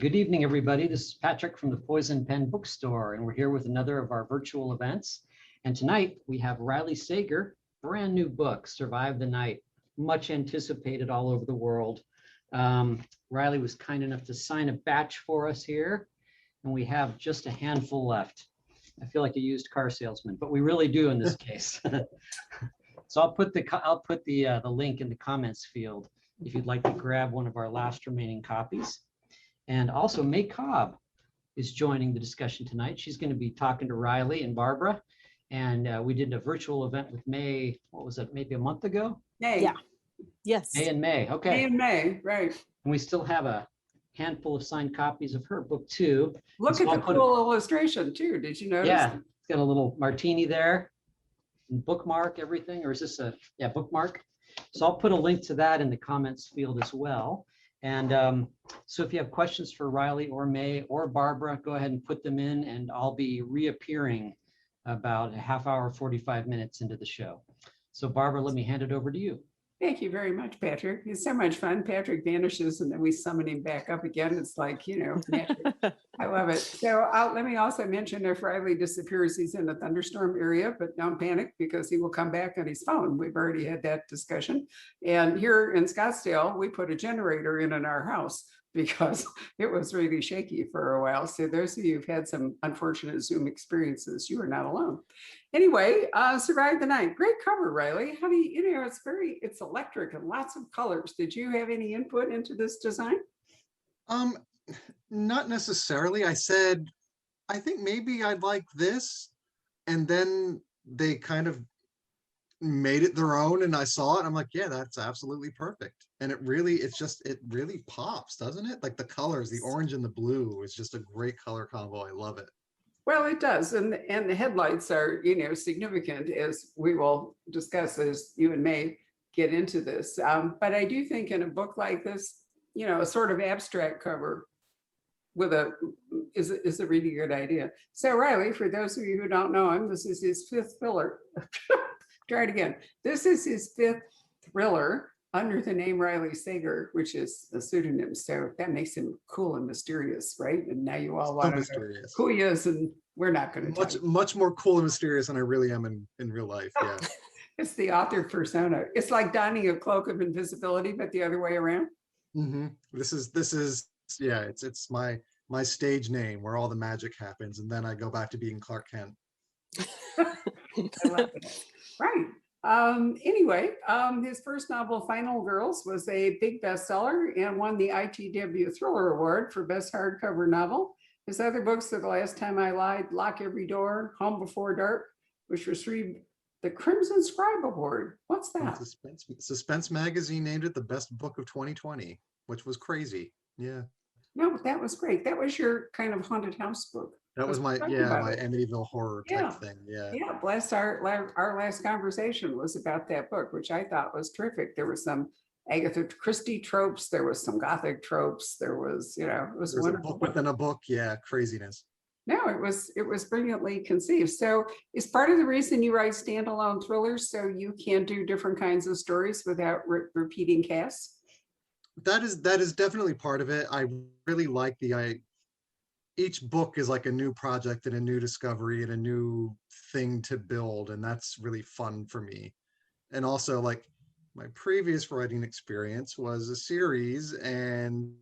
Good evening, everybody. This is Patrick from the Poison Pen Bookstore, and we're here with another of our virtual events. And tonight we have Riley Sager, brand new book, Survive the Night, much anticipated all over the world. Riley was kind enough to sign a batch for us here, and we have just a handful left. I feel like a used car salesman, but we really do in this case. So I'll put the link in the comments field if you'd like to grab one of our last remaining copies. And also May Cobb is joining the discussion tonight. She's going to be talking to Riley and Barbara. And we did a virtual event with May, what was it, maybe a month ago? May. Yeah. Yes. May and May, okay. May and May, right. And we still have a handful of signed copies of her book too. Look at the cool illustration too. Did you notice? Yeah, it's got a little martini there. And bookmark everything, or is this a bookmark? So I'll put a link to that in the comments field as well. And so if you have questions for Riley or May or Barbara, go ahead and put them in, and I'll be reappearing about a half hour, 45 minutes into the show. So Barbara, let me hand it over to you. Thank you very much, Patrick. It's so much fun. Patrick vanishes and then we summon him back up again. It's like, magic. I love it. So let me also mention, if Riley disappears, he's in a thunderstorm area, but don't panic because he will come back on his phone. We've already had that discussion. And here in Scottsdale, we put a generator in our house because it was really shaky for a while. So those of you who've had some unfortunate Zoom experiences, you are not alone. Anyway, Survive the Night. Great cover, Riley. How do you, it's electric and lots of colors. Did you have any input into this design? Not necessarily. I said, I think maybe I'd like this. And then they kind of made it their own, and I saw it. I'm like, yeah, that's absolutely perfect. And it really pops, doesn't it? Like the colors, the orange and the blue is just a great color combo. I love it. Well, it does. And the headlights are, significant, as we will discuss as you and May get into this. But I do think in a book like this, a sort of abstract cover is a really good idea. So Riley, for those of you who don't know him, this is his fifth thriller. Try it again. This is his fifth thriller under the name Riley Sager, which is a pseudonym. So that makes him cool and mysterious, right? And now you all want to know who he is, and we're not going to much more cool and mysterious than I really am in real life. Yeah. It's the author persona. It's like donning a cloak of invisibility, but the other way around. Mm-hmm. This is yeah. It's my stage name where all the magic happens, and then I go back to being Clark Kent. I love it. Right. Anyway, his first novel, Final Girls, was a big bestseller and won the ITW Thriller Award for Best Hardcover Novel. His other books, The Last Time I Lied, Lock Every Door, Home Before Dark, which received the Crimson Scribe Award. What's that? Suspense Magazine named it the best book of 2020, which was crazy. Yeah. No, that was great. That was your kind of haunted house book. That was my Amityville horror type thing. Yeah. Yeah. Bless our last conversation was about that book, which I thought was terrific. There was some Agatha Christie tropes. There was some Gothic tropes. There was, it was wonderful. A book within a book. Yeah. Craziness. No, it was brilliantly conceived. So is part of the reason you write standalone thrillers so you can do different kinds of stories without repeating casts? That is definitely part of it. I really like each book is like a new project and a new discovery and a new thing to build, and that's really fun for me. And also, like, my previous writing experience was a series, and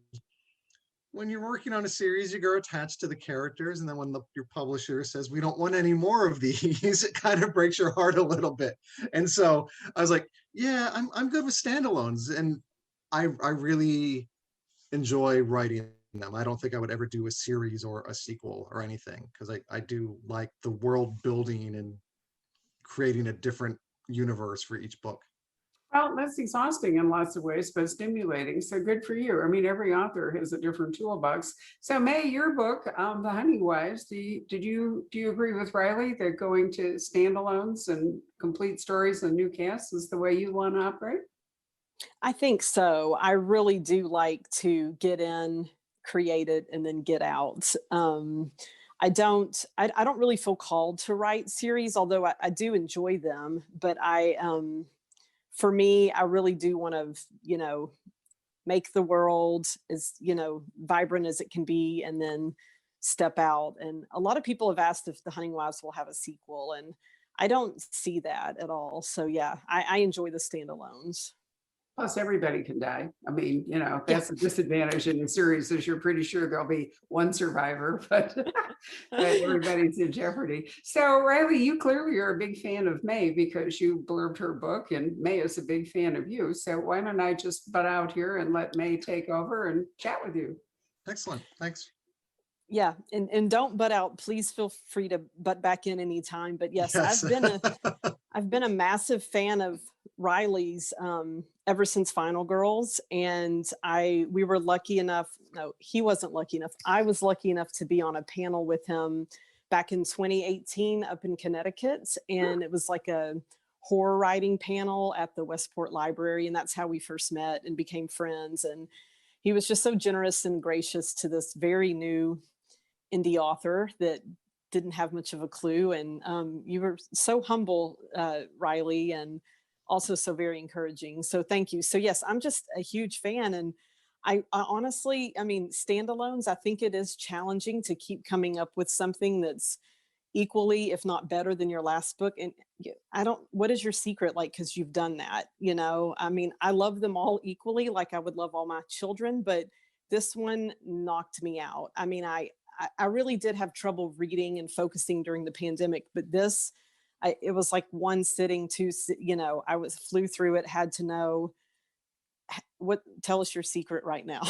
when you're working on a series, you grow attached to the characters, and then when your publisher says we don't want any more of these, it kind of breaks your heart a little bit. And so I was like, yeah, I'm good with standalones, and I really enjoy writing them. I don't think I would ever do a series or a sequel or anything, because I do like the world building and creating a different universe for each book. Well, that's exhausting in lots of ways, but stimulating. So good for you. I mean, every author has a different toolbox. So May, your book, The Honey Wives, do you agree with Riley that going to standalones and complete stories and new casts is the way you want to operate? I think so. I really do like to get in, create it, and then get out. I don't really feel called to write series, although I do enjoy them. But for me, I really do want to, make the world as, vibrant as it can be, and then step out. And a lot of people have asked if the Hunting Wives will have a sequel, and I don't see that at all. So yeah, I enjoy the standalones. Plus, everybody can die. I mean, Yeah. that's a disadvantage in the series is you're pretty sure there'll be one survivor, but everybody's in jeopardy. So Riley, you clearly are a big fan of May because you blurbed her book and May is a big fan of you. So why don't I just butt out here and let May take over and chat with you? Excellent. Thanks. Yeah, and don't butt out. Please feel free to butt back in anytime. But yes, Yes. I've been a massive fan of Riley's ever since Final Girls, and we were lucky enough. No, he wasn't lucky enough. I was lucky enough to be on a panel with him back in 2018 up in Connecticut, and it was like a horror writing panel at the Westport Library, and that's how we first met and became friends. And he was just so generous and gracious to this very new indie author that didn't have much of a clue. And you were so humble, Riley, and also so very encouraging. So thank you. So yes, I'm just a huge fan. And I honestly, I mean, standalones, I think it is challenging to keep coming up with something that's equally, if not better than your last book. And what is your secret? Like, cause you've done that, I mean, I love them all equally. Like I would love all my children, but this one knocked me out. I mean, I really did have trouble reading and focusing during the pandemic, but it was like one sitting, flew through it, had to know tell us your secret right now.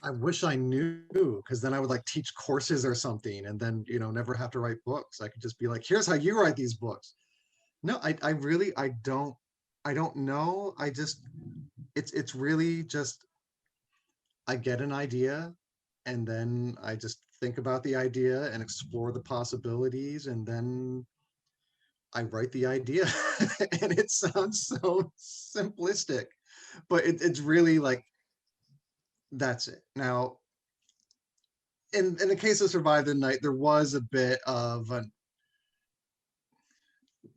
I wish I knew, because then I would like teach courses or something and then, never have to write books. I could just be like, here's how you write these books. No, I really, I don't know. It's really just, I get an idea and then I just think about the idea and explore the possibilities, and then I write the idea. And it sounds so simplistic, but it's really like, that's it. Now, in the case of Survive the Night, there was a bit of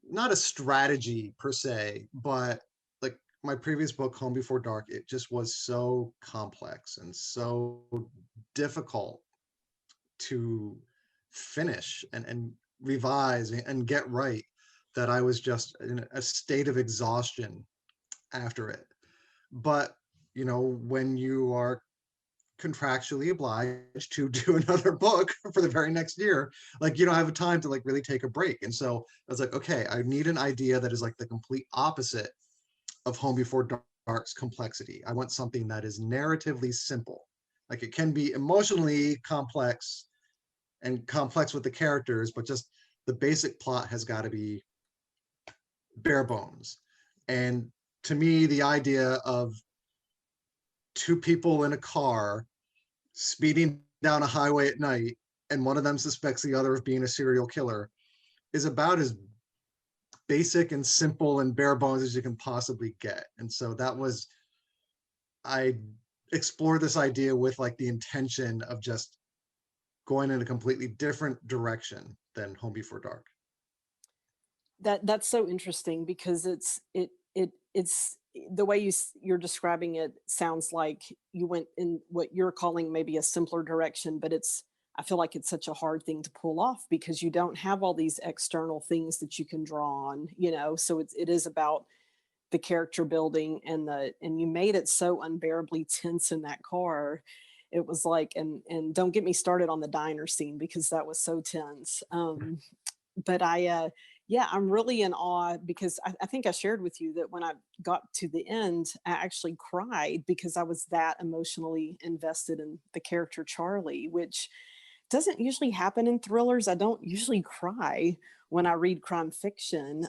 not a strategy per se, but like my previous book, Home Before Dark, it just was so complex and so difficult to finish and revise and get right, that I was just in a state of exhaustion after it. But, when you are contractually obliged to do another book for the very next year, like you don't have time to like really take a break. And so I was like, okay, I need an idea that is like the complete opposite of Home Before Dark's complexity. I want something that is narratively simple. Like it can be emotionally complex and complex with the characters, but just the basic plot has got to be bare bones. And to me, the idea of two people in a car speeding down a highway at night and one of them suspects the other of being a serial killer is about as basic and simple and bare bones as you can possibly get. And so I explored this idea with like the intention of just going in a completely different direction than Home Before Dark. That's so interesting because it's the way you're describing it sounds like you went in what you're calling maybe a simpler direction, but I feel like it's such a hard thing to pull off because you don't have all these external things that you can draw on, so it is about the character building and you made it so unbearably tense in that car. It was like, and don't get me started on the diner scene because that was so tense. But yeah, I'm really in awe because I think I shared with you that when I got to the end, I actually cried because I was that emotionally invested in the character Charlie, which doesn't usually happen in thrillers. I don't usually cry when I read crime fiction.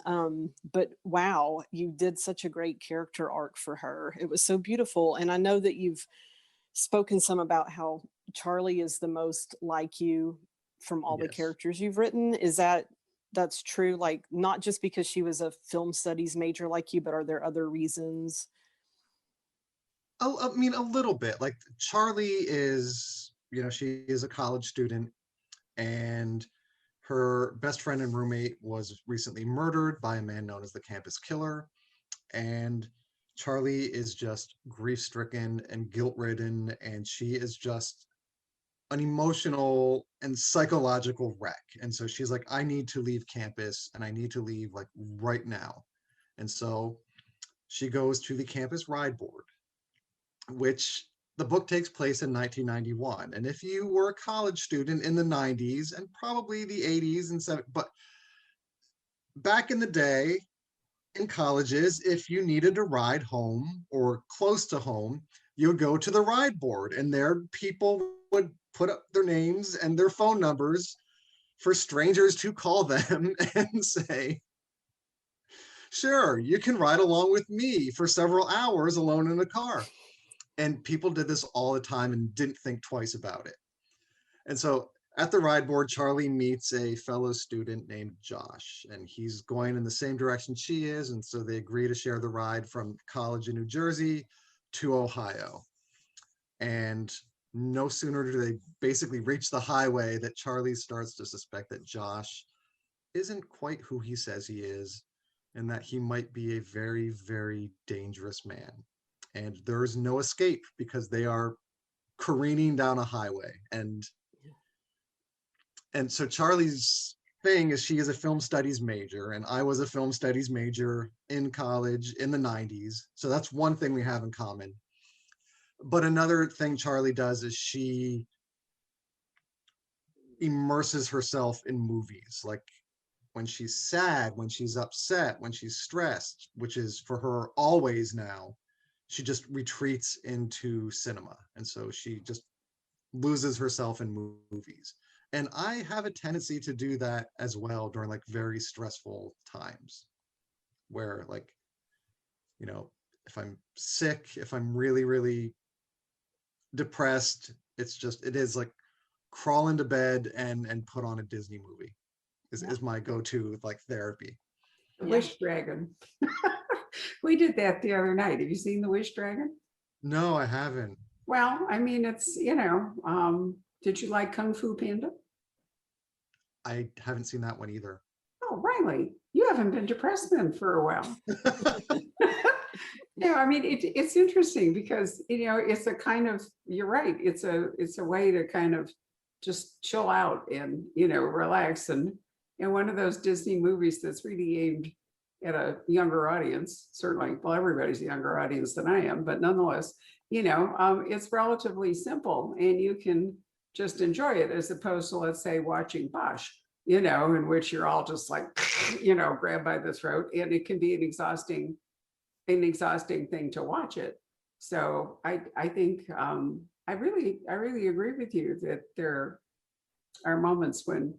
But wow, you did such a great character arc for her. It was so beautiful. And I know that you've spoken some about how Charlie is the most like you from all the Yes. characters you've written. That's true? Like not just because she was a film studies major like you, but are there other reasons? I mean, a little bit. Like Charlie is, she is a college student, and her best friend and roommate was recently murdered by a man known as the campus killer. And Charlie is just grief-stricken and guilt-ridden, and she is just an emotional and psychological wreck. And so she's like, I need to leave campus and I need to leave like right now. And so she goes to the campus ride board, which the book takes place in 1991. And if you were a college student in the 90s and probably the 80s and 70s, but back in the day in colleges, if you needed a ride home or close to home, you would go to the ride board and there people would put up their names and their phone numbers for strangers to call them and say, sure, you can ride along with me for several hours alone in a car. And people did this all the time and didn't think twice about it. And so at the ride board, Charlie meets a fellow student named Josh, and he's going in the same direction she is. And so they agree to share the ride from college in New Jersey to Ohio. And no sooner do they basically reach the highway that Charlie starts to suspect that Josh isn't quite who he says he is, and that he might be a very, very dangerous man. And there's no escape because they are careening down a highway. And so Charlie's thing is she is a film studies major, and I was a film studies major in college in the 90s. So that's one thing we have in common. But another thing Charlie does is she immerses herself in movies. Like when she's sad, when she's upset, when she's stressed, which is for her always now, she just retreats into cinema. And so she just loses herself in movies. And I have a tendency to do that as well during like very stressful times where like, you know, if I'm sick, if I'm really, really depressed, it is like crawl into bed and put on a Disney movie is my go-to like therapy. The Yeah. Wish Dragon. We did that the other night. Have you seen The Wish Dragon? No, I haven't. Well, I mean, it's, did you like Kung Fu Panda? I haven't seen that one either. Oh, Riley, you haven't been depressed then for a while. No, I mean, it's interesting because, it's a kind of, you're right. It's a way to kind of just chill out and, relax. And one of those Disney movies that's really aimed at a younger audience, certainly, well, everybody's a younger audience than I am, but nonetheless, it's relatively simple and you can just enjoy it as opposed to, let's say, watching Bosch, in which you're all just like, grabbed by the throat, and it can be an exhausting thing to watch it. So I think I really agree with you that there are moments when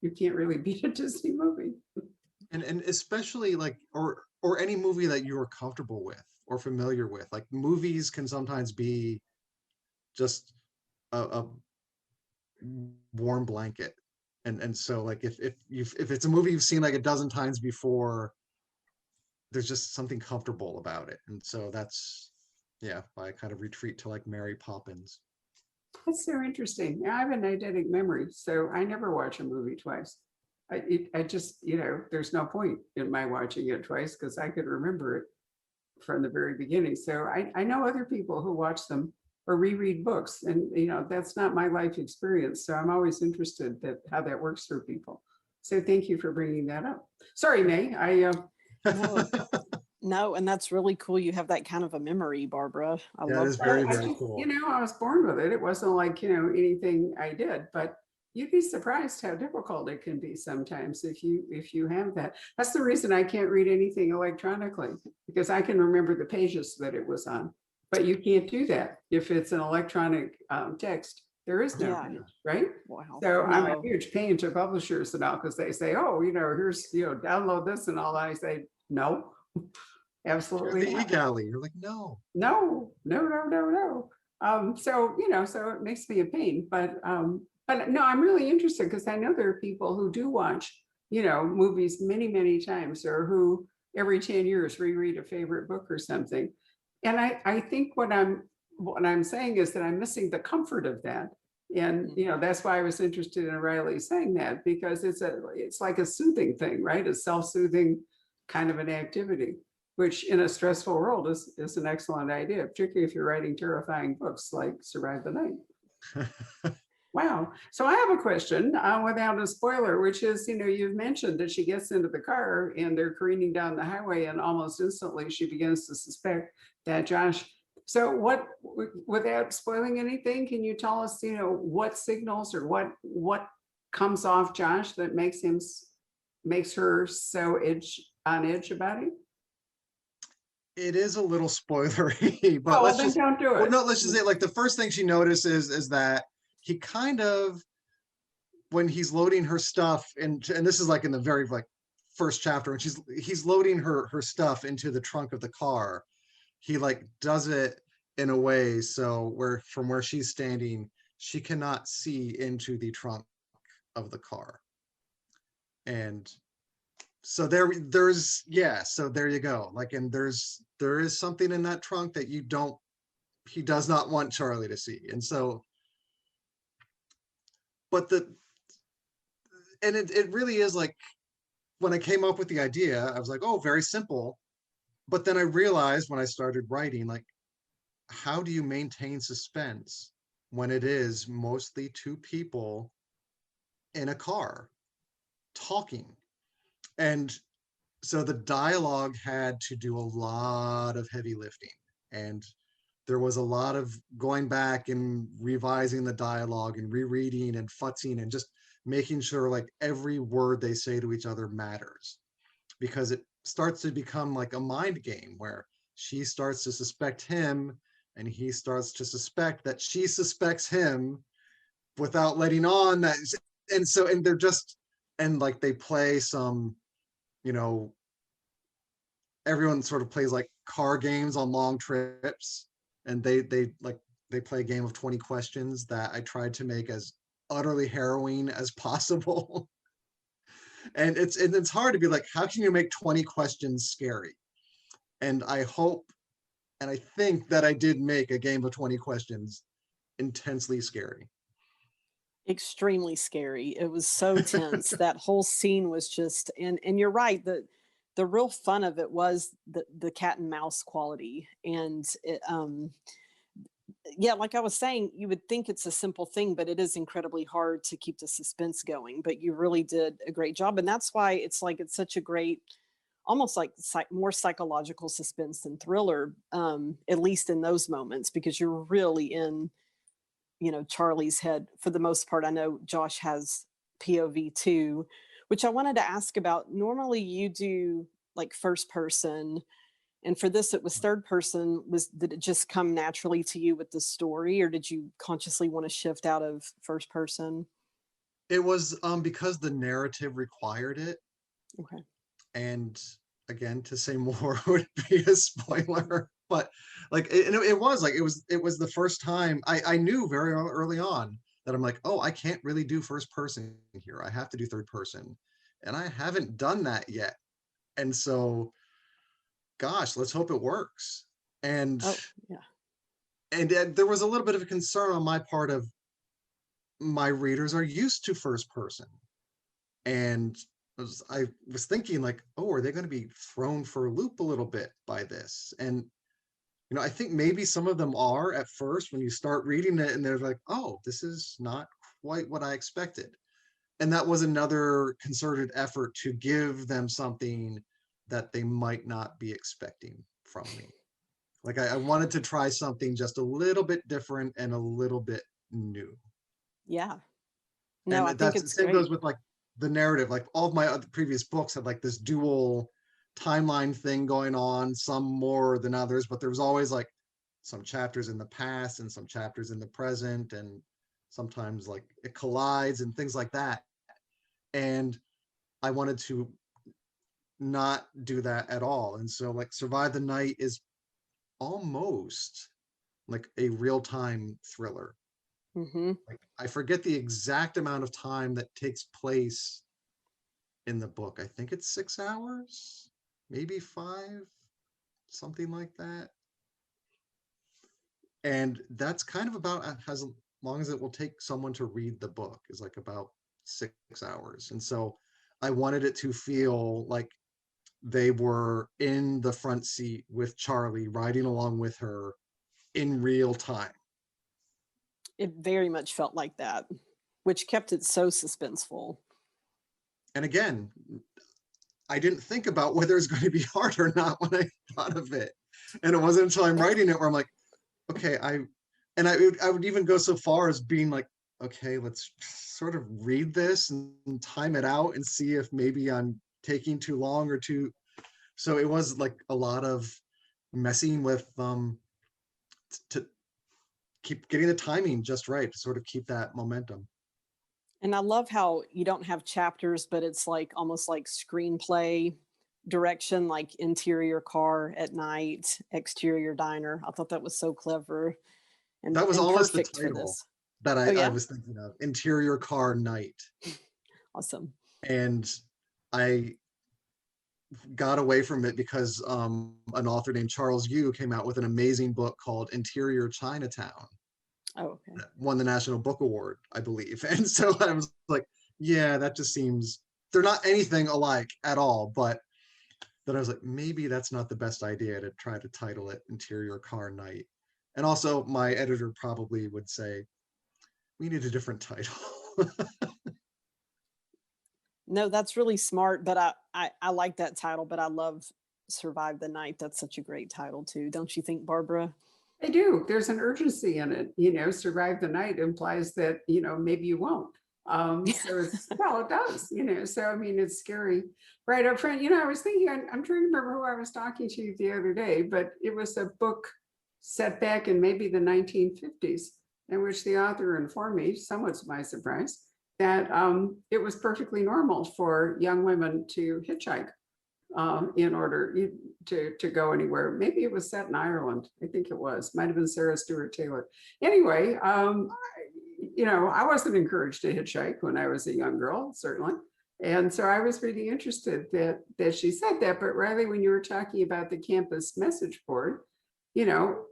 you can't really beat a Disney movie. And especially like or any movie that you are comfortable with or familiar with. Like movies can sometimes be just a warm blanket. And so like if it's a movie you've seen like a dozen times before, there's just something comfortable about it. And so that's why I kind of retreat to like Mary Poppins. That's so interesting. I have an eidetic memory, so I never watch a movie twice. I just, there's no point in my watching it twice because I could remember it from the very beginning. So I know other people who watch them or reread books, and that's not my life experience. So I'm always interested that how that works for people. So thank you for bringing that up. Sorry, May. No, and that's really cool. You have that kind of a memory, Barbara. I Yeah, love it is that. very, I very just, cool. I was born with it. It wasn't like, anything I did, but you'd be surprised how difficult it can be sometimes if you have that. That's the reason I can't read anything electronically, because I can remember the pages that it was on, but you can't do that if it's an electronic text. There is no Yeah. page, right? Wow. So I'm a No. huge pain to publishers and all, because they say, oh, here's, download this and all that. I say, no, absolutely The not. e-galley, you're like, no. No. So, so it makes me a pain, but no, I'm really interested because I know there are people who do watch, movies many, many times, or who every 10 years reread a favorite book or something. And I think what I'm saying is that I'm missing the comfort of that. And, that's why I was interested in Riley saying that, because it's like a soothing thing, right? A self-soothing kind of an activity. which in a stressful world is an excellent idea, particularly if you're writing terrifying books like Survive the Night. Wow. So I have a question without a spoiler, which is, you've mentioned that she gets into the car and they're careening down the highway and almost instantly she begins to suspect that Josh. So without spoiling anything, can you tell us, what signals or what comes off Josh that makes her so on edge about him? It is a little spoilery, but Oh, well, let's then just, don't do well, it. no, let's just say like the first thing she notices is that he kind of, when he's loading her stuff, and this is like in the very like first chapter, and he's loading her stuff into the trunk of the car, he like does it in a way so where from where she's standing, she cannot see into the trunk of the car. And so so there you go. Like, and there is something in that trunk that he does not want Charlie to see. And so, but it really is like, when I came up with the idea, I was like, oh, very simple. But then I realized when I started writing, like, how do you maintain suspense when it is mostly two people in a car talking? And so the dialogue had to do a lot of heavy lifting, and there was a lot of going back and revising the dialogue and rereading and futzing and just making sure like every word they say to each other matters, because it starts to become like a mind game where she starts to suspect him and he starts to suspect that she suspects him without letting on that. And they're just, and like they play some, you know, everyone sort of plays like car games on long trips, and they play a game of 20 questions that I tried to make as utterly harrowing as possible. And it's hard to be like, how can you make 20 questions scary? And I hope and I think that I did make a game of 20 questions intensely scary. Extremely scary. It was so tense. That whole scene was just, and you're right, the real fun of it was the cat and mouse quality. And it, yeah, like I was saying, you would think it's a simple thing, but it is incredibly hard to keep the suspense going. But you really did a great job. And that's why it's like it's such a great, almost like more psychological suspense than thriller, at least in those moments, because you're really in, Charlie's head for the most part. I know Josh has POV too, which I wanted to ask about. Normally you do like first person, and for this it was third person. Did it just come naturally to you with the story, or did you consciously want to shift out of first person? It was because the narrative required it. Okay. And again, to say more would be a spoiler, but like it was like it was the first time I knew very early on that I'm like, oh, I can't really do first person here. I have to do third person. And I haven't done that yet. And so, gosh, let's hope it works. And Oh, yeah. and there was a little bit of a concern on my part of, my readers are used to first person. And I was thinking like, oh, are they going to be thrown for a loop a little bit by this? And, I think maybe some of them are at first when you start reading it and they're like, oh, this is not quite what I expected. And that was another concerted effort to give them something that they might not be expecting from me. Like I wanted to try something just a little bit different and a little bit new. Yeah. No, And I think that's the it's same goes great. with like the narrative. Like all of my other previous books had like this dual timeline thing going on, some more than others, but there was always like some chapters in the past and some chapters in the present, and sometimes like it collides and things like that. And I wanted to not do that at all. And so like Survive the Night is almost like a real-time thriller. Mm-hmm. Like I forget the exact amount of time that takes place in the book. I think it's 6 hours, maybe 5, something like that. And that's kind of about as long as it will take someone to read the book, is like about 6 hours. And so I wanted it to feel like they were in the front seat with Charlie, riding along with her in real time. It very much felt like that, which kept it so suspenseful. And again, I didn't think about whether it's going to be hard or not when I thought of it. And it wasn't until I'm writing it where I'm like, okay, I would even go so far as being like, okay, let's sort of read this and time it out and see if maybe I'm taking too long or too. So it was like a lot of messing with to keep getting the timing just right to sort of keep that momentum. And I love how you don't have chapters, but it's like almost like screenplay direction, like interior car at night, exterior diner. I thought that was so clever That was and almost the perfect for title this. that Oh, I yeah? was thinking of, Interior Car Night. Awesome. And I got away from it because an author named Charles Yu came out with an amazing book called Interior Chinatown. Oh, okay. That won the National Book Award, I believe. And so I was like, yeah, that just seems, they're not anything alike at all. But then I was like, maybe that's not the best idea to try to title it Interior Car Night. And also my editor probably would say, we need a different title. No, that's really smart, but I like that title, but I love Survive the Night. That's such a great title too. Don't you think, Barbara? I do. There's an urgency in it. You know, survive the night implies that, you know, maybe you won't. So it's, well, it does, you know, so I mean, it's scary right up front. You know, I was thinking, I'm trying to remember who I was talking to the other day, but it was a book set back in maybe the 1950s, in which the author informed me, somewhat to my surprise, that it was perfectly normal for young women to hitchhike in order to go anywhere. Maybe it was set in Ireland. I think it was. Might have been Sarah Stewart Taylor. Anyway, you know, I wasn't encouraged to hitchhike when I was a young girl, certainly. And so I was really interested that she said that. But Riley, when you were talking about the campus message board, you know,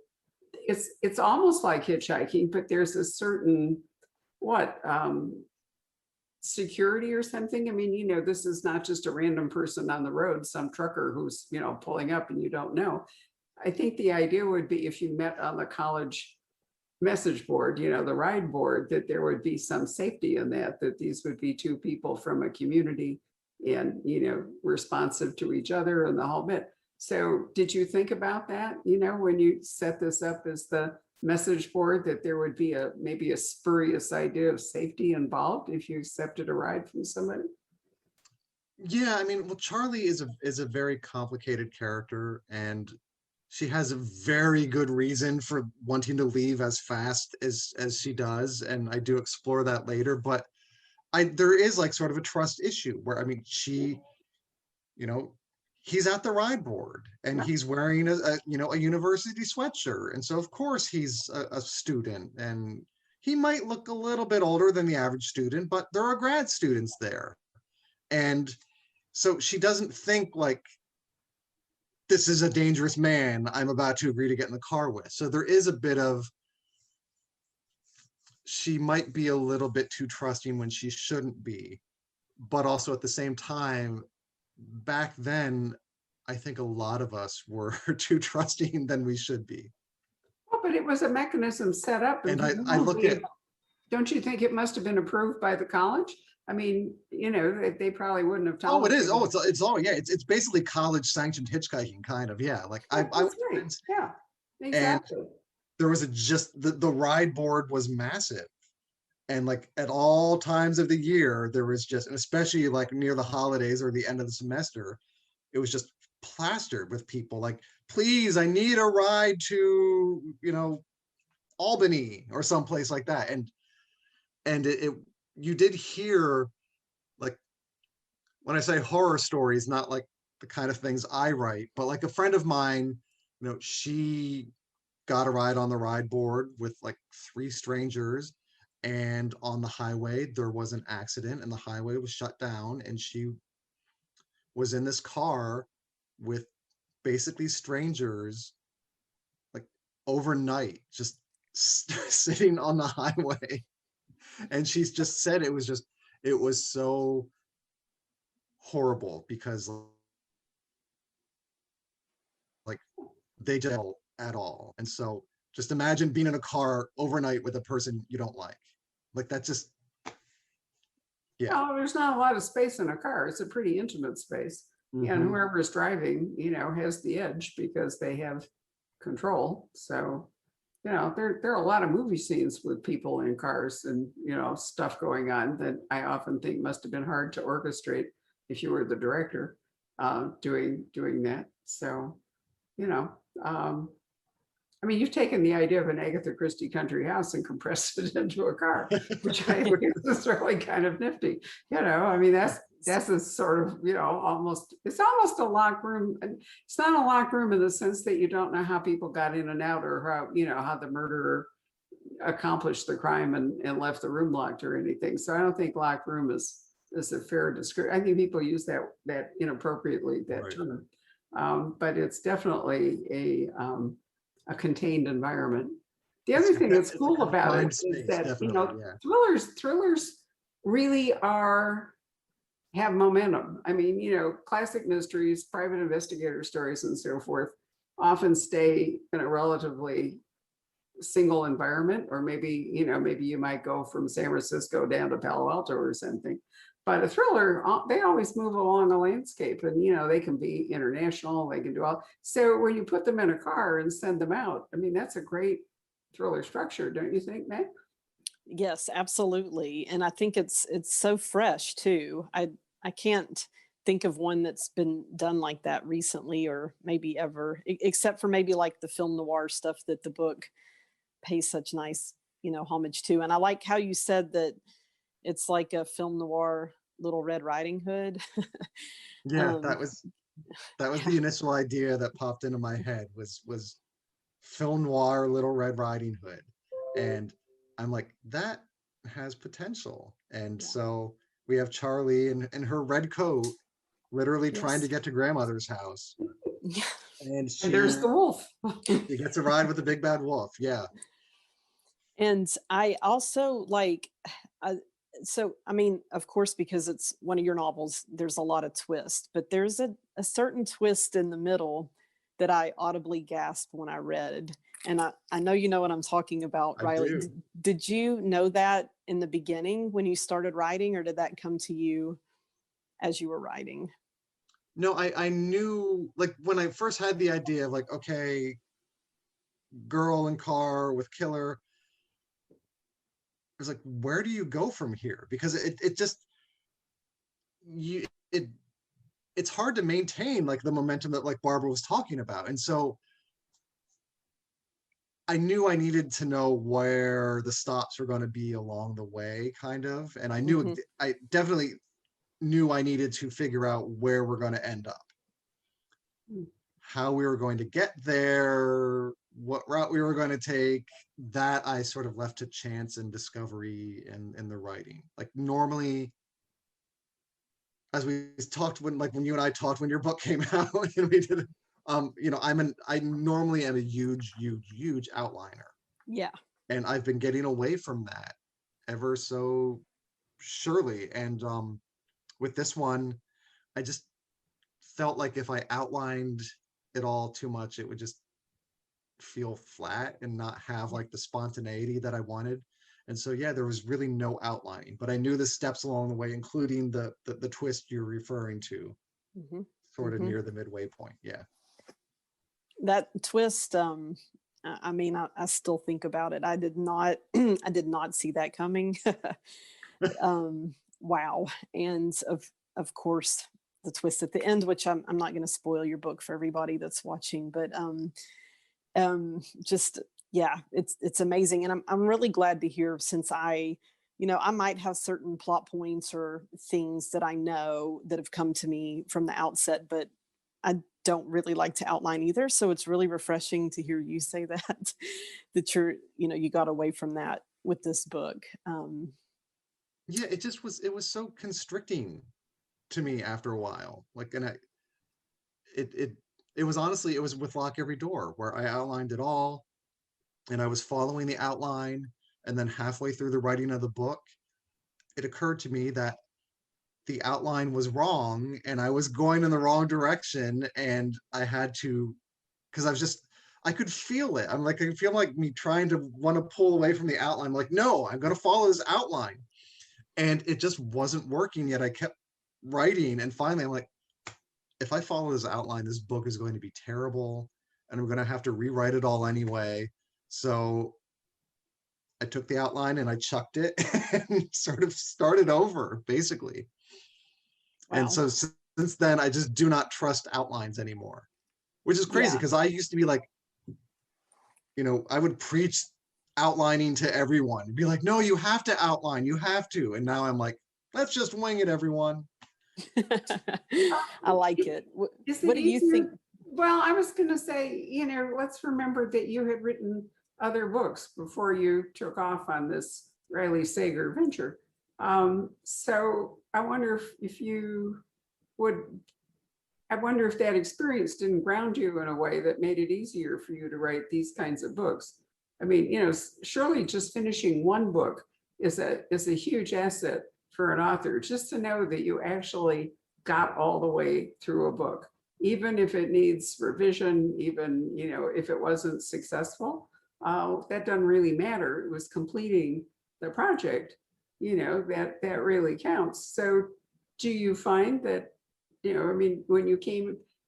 it's almost like hitchhiking, but there's a certain security or something. I mean, you know, this is not just a random person on the road, some trucker who's, you know, pulling up and you don't know. I think the idea would be if you met on the college message board, you know, the ride board, that there would be some safety in that these would be two people from a community and, you know, responsive to each other and the whole bit. So did you think about that, you know, when you set this up as the message board, that there would be maybe a spurious idea of safety involved if you accepted a ride from somebody? Yeah, I mean, well, Charlie is a very complicated character, and she has a very good reason for wanting to leave as fast as she does, and I do explore that later. But there is like sort of a trust issue where, I mean, you know, he's at the ride board and Yeah. he's wearing you know, a university sweatshirt, and so of course he's a student, and he might look a little bit older than the average student, but there are grad students there, and so she doesn't think like, this is a dangerous man I'm about to agree to get in the car with. So there is a bit of, she might be a little bit too trusting when she shouldn't be, but also at the same time, back then, I think a lot of us were too trusting than we should be. Well, but it was a mechanism set up. And I look at, Don't you think it must have been approved by the college? I mean, you know, they probably wouldn't have oh, it tolerated is. Oh, it's all, yeah, it's basically college sanctioned hitchhiking kind of, yeah. Like I That's right. Yeah, and exactly. there was the ride board was massive. And like at all times of the year, there was just, and especially like near the holidays or the end of the semester, it was just plastered with people like, please, I need a ride to, you know, Albany or someplace like that. And you did hear, like, when I say horror stories, not like the kind of things I write, but like a friend of mine, you know, she got a ride on the ride board with like 3 strangers, and on the highway there was an accident and the highway was shut down, and she was in this car with basically strangers, like overnight, just sitting on the highway. And she's just said it was so horrible because like they just don't at all. And so just imagine being in a car overnight with a person you don't like. Like that's just, yeah. Well, there's not a lot of space in a car. It's a pretty intimate space. And Mhm. whoever is driving, has the edge because they have control. So, there are a lot of movie scenes with people in cars and, stuff going on that I often think must have been hard to orchestrate if you were the director doing that. So, you know, um, I mean, you've taken the idea of an Agatha Christie country house and compressed it into a car, which I think is really kind of nifty. I mean, that's a sort of, it's almost a locked room. And it's not a locked room in the sense that you don't know how people got in and out or how the murderer accomplished the crime and left the room locked or anything. So I don't think locked room is a fair description. I think people use that inappropriately, that Right. term. But it's definitely a contained environment. The other thing that's It's a cool about it confined is space, that, definitely, yeah. thrillers really have momentum. I mean, classic mysteries, private investigator stories and so forth often stay in a relatively single environment, or maybe you might go from San Francisco down to Palo Alto or something. But a thriller, they always move along a landscape, and they can be international, they can do all. So when you put them in a car and send them out, I mean, that's a great thriller structure, don't you think, Meg? Yes, absolutely. And I think it's so fresh too. I can't think of one that's been done like that recently or maybe ever, except for maybe like the film noir stuff that the book pays such nice, homage to. And I like how you said that it's like a film noir Little Red Riding Hood. Yeah, um, that was the initial idea that popped into my head was film noir Little Red Riding Hood. And I'm like, that has potential. And yeah. so we have Charlie in her red coat, literally trying to Yes. get to grandmother's house. Yeah. And And there's the wolf. she gets a ride with the big bad wolf. Yeah. And I also like, uh, so I mean, of course, because it's one of your novels, there's a lot of twist, but there's a certain twist in the middle that I audibly gasped when I read. And I know you know what I'm talking about, I Riley. do. Did you know that in the beginning when you started writing, or did that come to you as you were writing? No, I knew, like, when I first had the idea of, like, okay, girl in car with killer, I was like, where do you go from here? Because it just, you it it's hard to maintain like the momentum that like Barbara was talking about. And so I knew I needed to know where the stops were going to be along the way, kind of. And Hmm. I definitely knew I needed to figure out where we're going to end up, how we were going to get there, what route we were going to take. That I sort of left to chance and discovery and the writing. Like normally, as we talked when you and I talked when your book came out and we did it, I normally am a huge outliner, Yeah. and I've been getting away from that ever so surely. And with this one, I just felt like if I outlined it all too much, it would just feel flat and not have like the spontaneity that I wanted. And so yeah, there was really no outlining, but I knew the steps along the way, including the twist you're referring to, Hmm. sort of Hmm. near the midway point. Yeah. That twist, I mean, I still think about it. I did not I did not see that coming. Wow. And of course the twist at the end, which I'm not going to spoil your book for everybody that's watching, but just yeah, it's amazing. And I'm really glad to hear, since I might have certain plot points or things that I know that have come to me from the outset, but I don't really like to outline either. So it's really refreshing to hear you say that, that you got away from that with this book. Yeah, it was so constricting to me after a while. Like, and it it it was honestly, it was with Lock Every Door where I outlined it all and I was following the outline, and then halfway through the writing of the book, it occurred to me that the outline was wrong and I was going in the wrong direction, and I had to because I could feel it. I'm like, I feel like me trying to want to pull away from the outline. I'm like, no, I'm going to follow this outline. And it just wasn't working yet. I kept writing. And finally, I'm like, if I follow this outline, this book is going to be terrible. And I'm going to have to rewrite it all anyway. So I took the outline and I chucked it and sort of started over, basically. And Wow. so since then, I just do not trust outlines anymore, which is crazy Yeah. because I used to be like, I would preach outlining to everyone, be like, no, you have to outline, you have to. And now I'm like, let's just wing it, everyone. I like it. Is What it do you think? easier? Well, I was going to say, let's remember that you had written other books before you took off on this Riley Sager venture. So I wonder if you would, I wonder if that experience didn't ground you in a way that made it easier for you to write these kinds of books. I mean, surely just finishing one book is a huge asset for an author, just to know that you actually got all the way through a book, even if it needs revision, even if it wasn't successful. That doesn't really matter. It was completing the project, that really counts. So do you find that, I mean, when you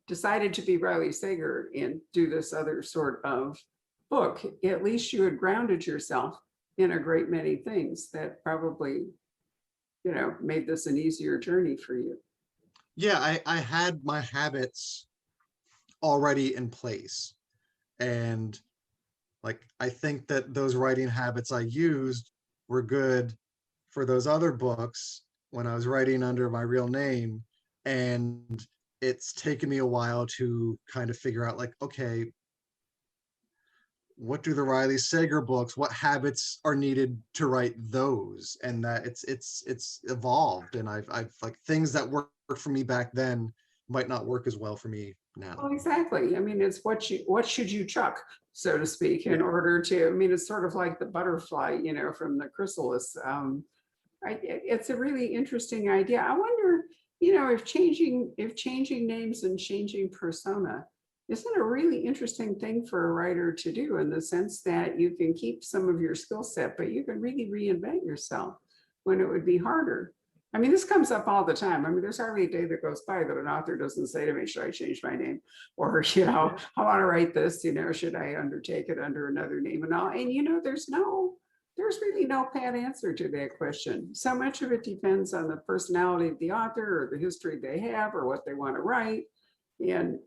decided to be Riley Sager and do this other sort of book, at least you had grounded yourself in a great many things that probably, made this an easier journey for you. Yeah, I had my habits already in place. And like, I think that those writing habits I used were good for those other books when I was writing under my real name. And it's taken me a while to kind of figure out, like, okay, what do the Riley Sager books, what habits are needed to write those? And that it's evolved. And I've like, things that worked for me back then might not work as well for me now. Well, exactly. I mean, it's what should you chuck, so to speak, in Yeah. order to, I mean, it's sort of like the butterfly, from the chrysalis. It's a really interesting idea. I wonder, if changing names and changing persona isn't a really interesting thing for a writer to do, in the sense that you can keep some of your skill set, but you can really reinvent yourself when it would be harder. I mean, this comes up all the time. I mean, there's hardly a day that goes by that an author doesn't say to me, should I change my name? Or, I want to write this, should I undertake it under another name and all? And, there's really no pat answer to that question. So much of it depends on the personality of the author or the history they have or what they want to write. And,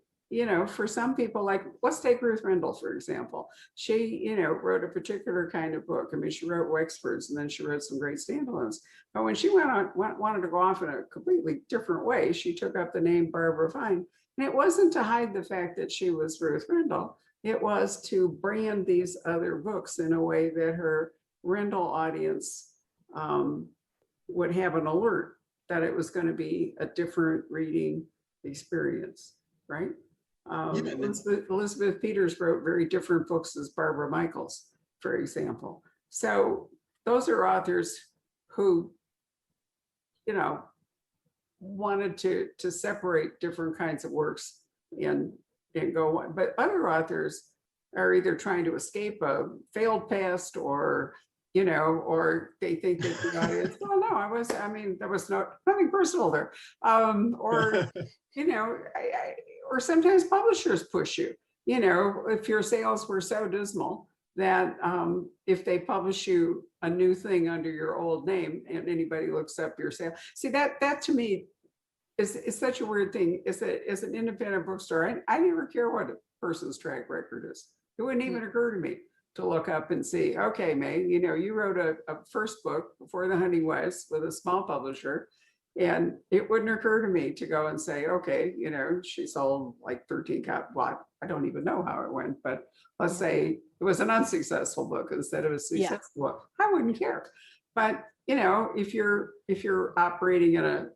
for some people, like, let's take Ruth Rendell, for example. She, wrote a particular kind of book. I mean, she wrote Wexfords and then she wrote some great standalones. But when she wanted to go off in a completely different way, she took up the name Barbara Fine. And it wasn't to hide the fact that she was Ruth Rendell. It was to brand these other books in a way that her Rendell audience would have an alert that it was going to be a different reading experience, right? Yeah, Elizabeth Peters wrote very different books as Barbara Michaels, for example. So those are authors who, wanted to separate different kinds of works and go on. But other authors are either trying to escape a failed past, or or they think that the audience, well, no, there was nothing personal there. Or, or sometimes publishers push you, if your sales were so dismal that if they publish you a new thing under your old name and anybody looks up your sale. See, that to me is such a weird thing. As an independent bookstore, I never care what a person's track record is. It wouldn't even occur to me to look up and see, okay, May, you wrote a first book Before the Honey West with a small publisher. And it wouldn't occur to me to go and say, okay, she sold like 13 copies. Well, I don't even know how it went, but let's say it was an unsuccessful book instead of a successful book. I wouldn't care. But if you're operating in a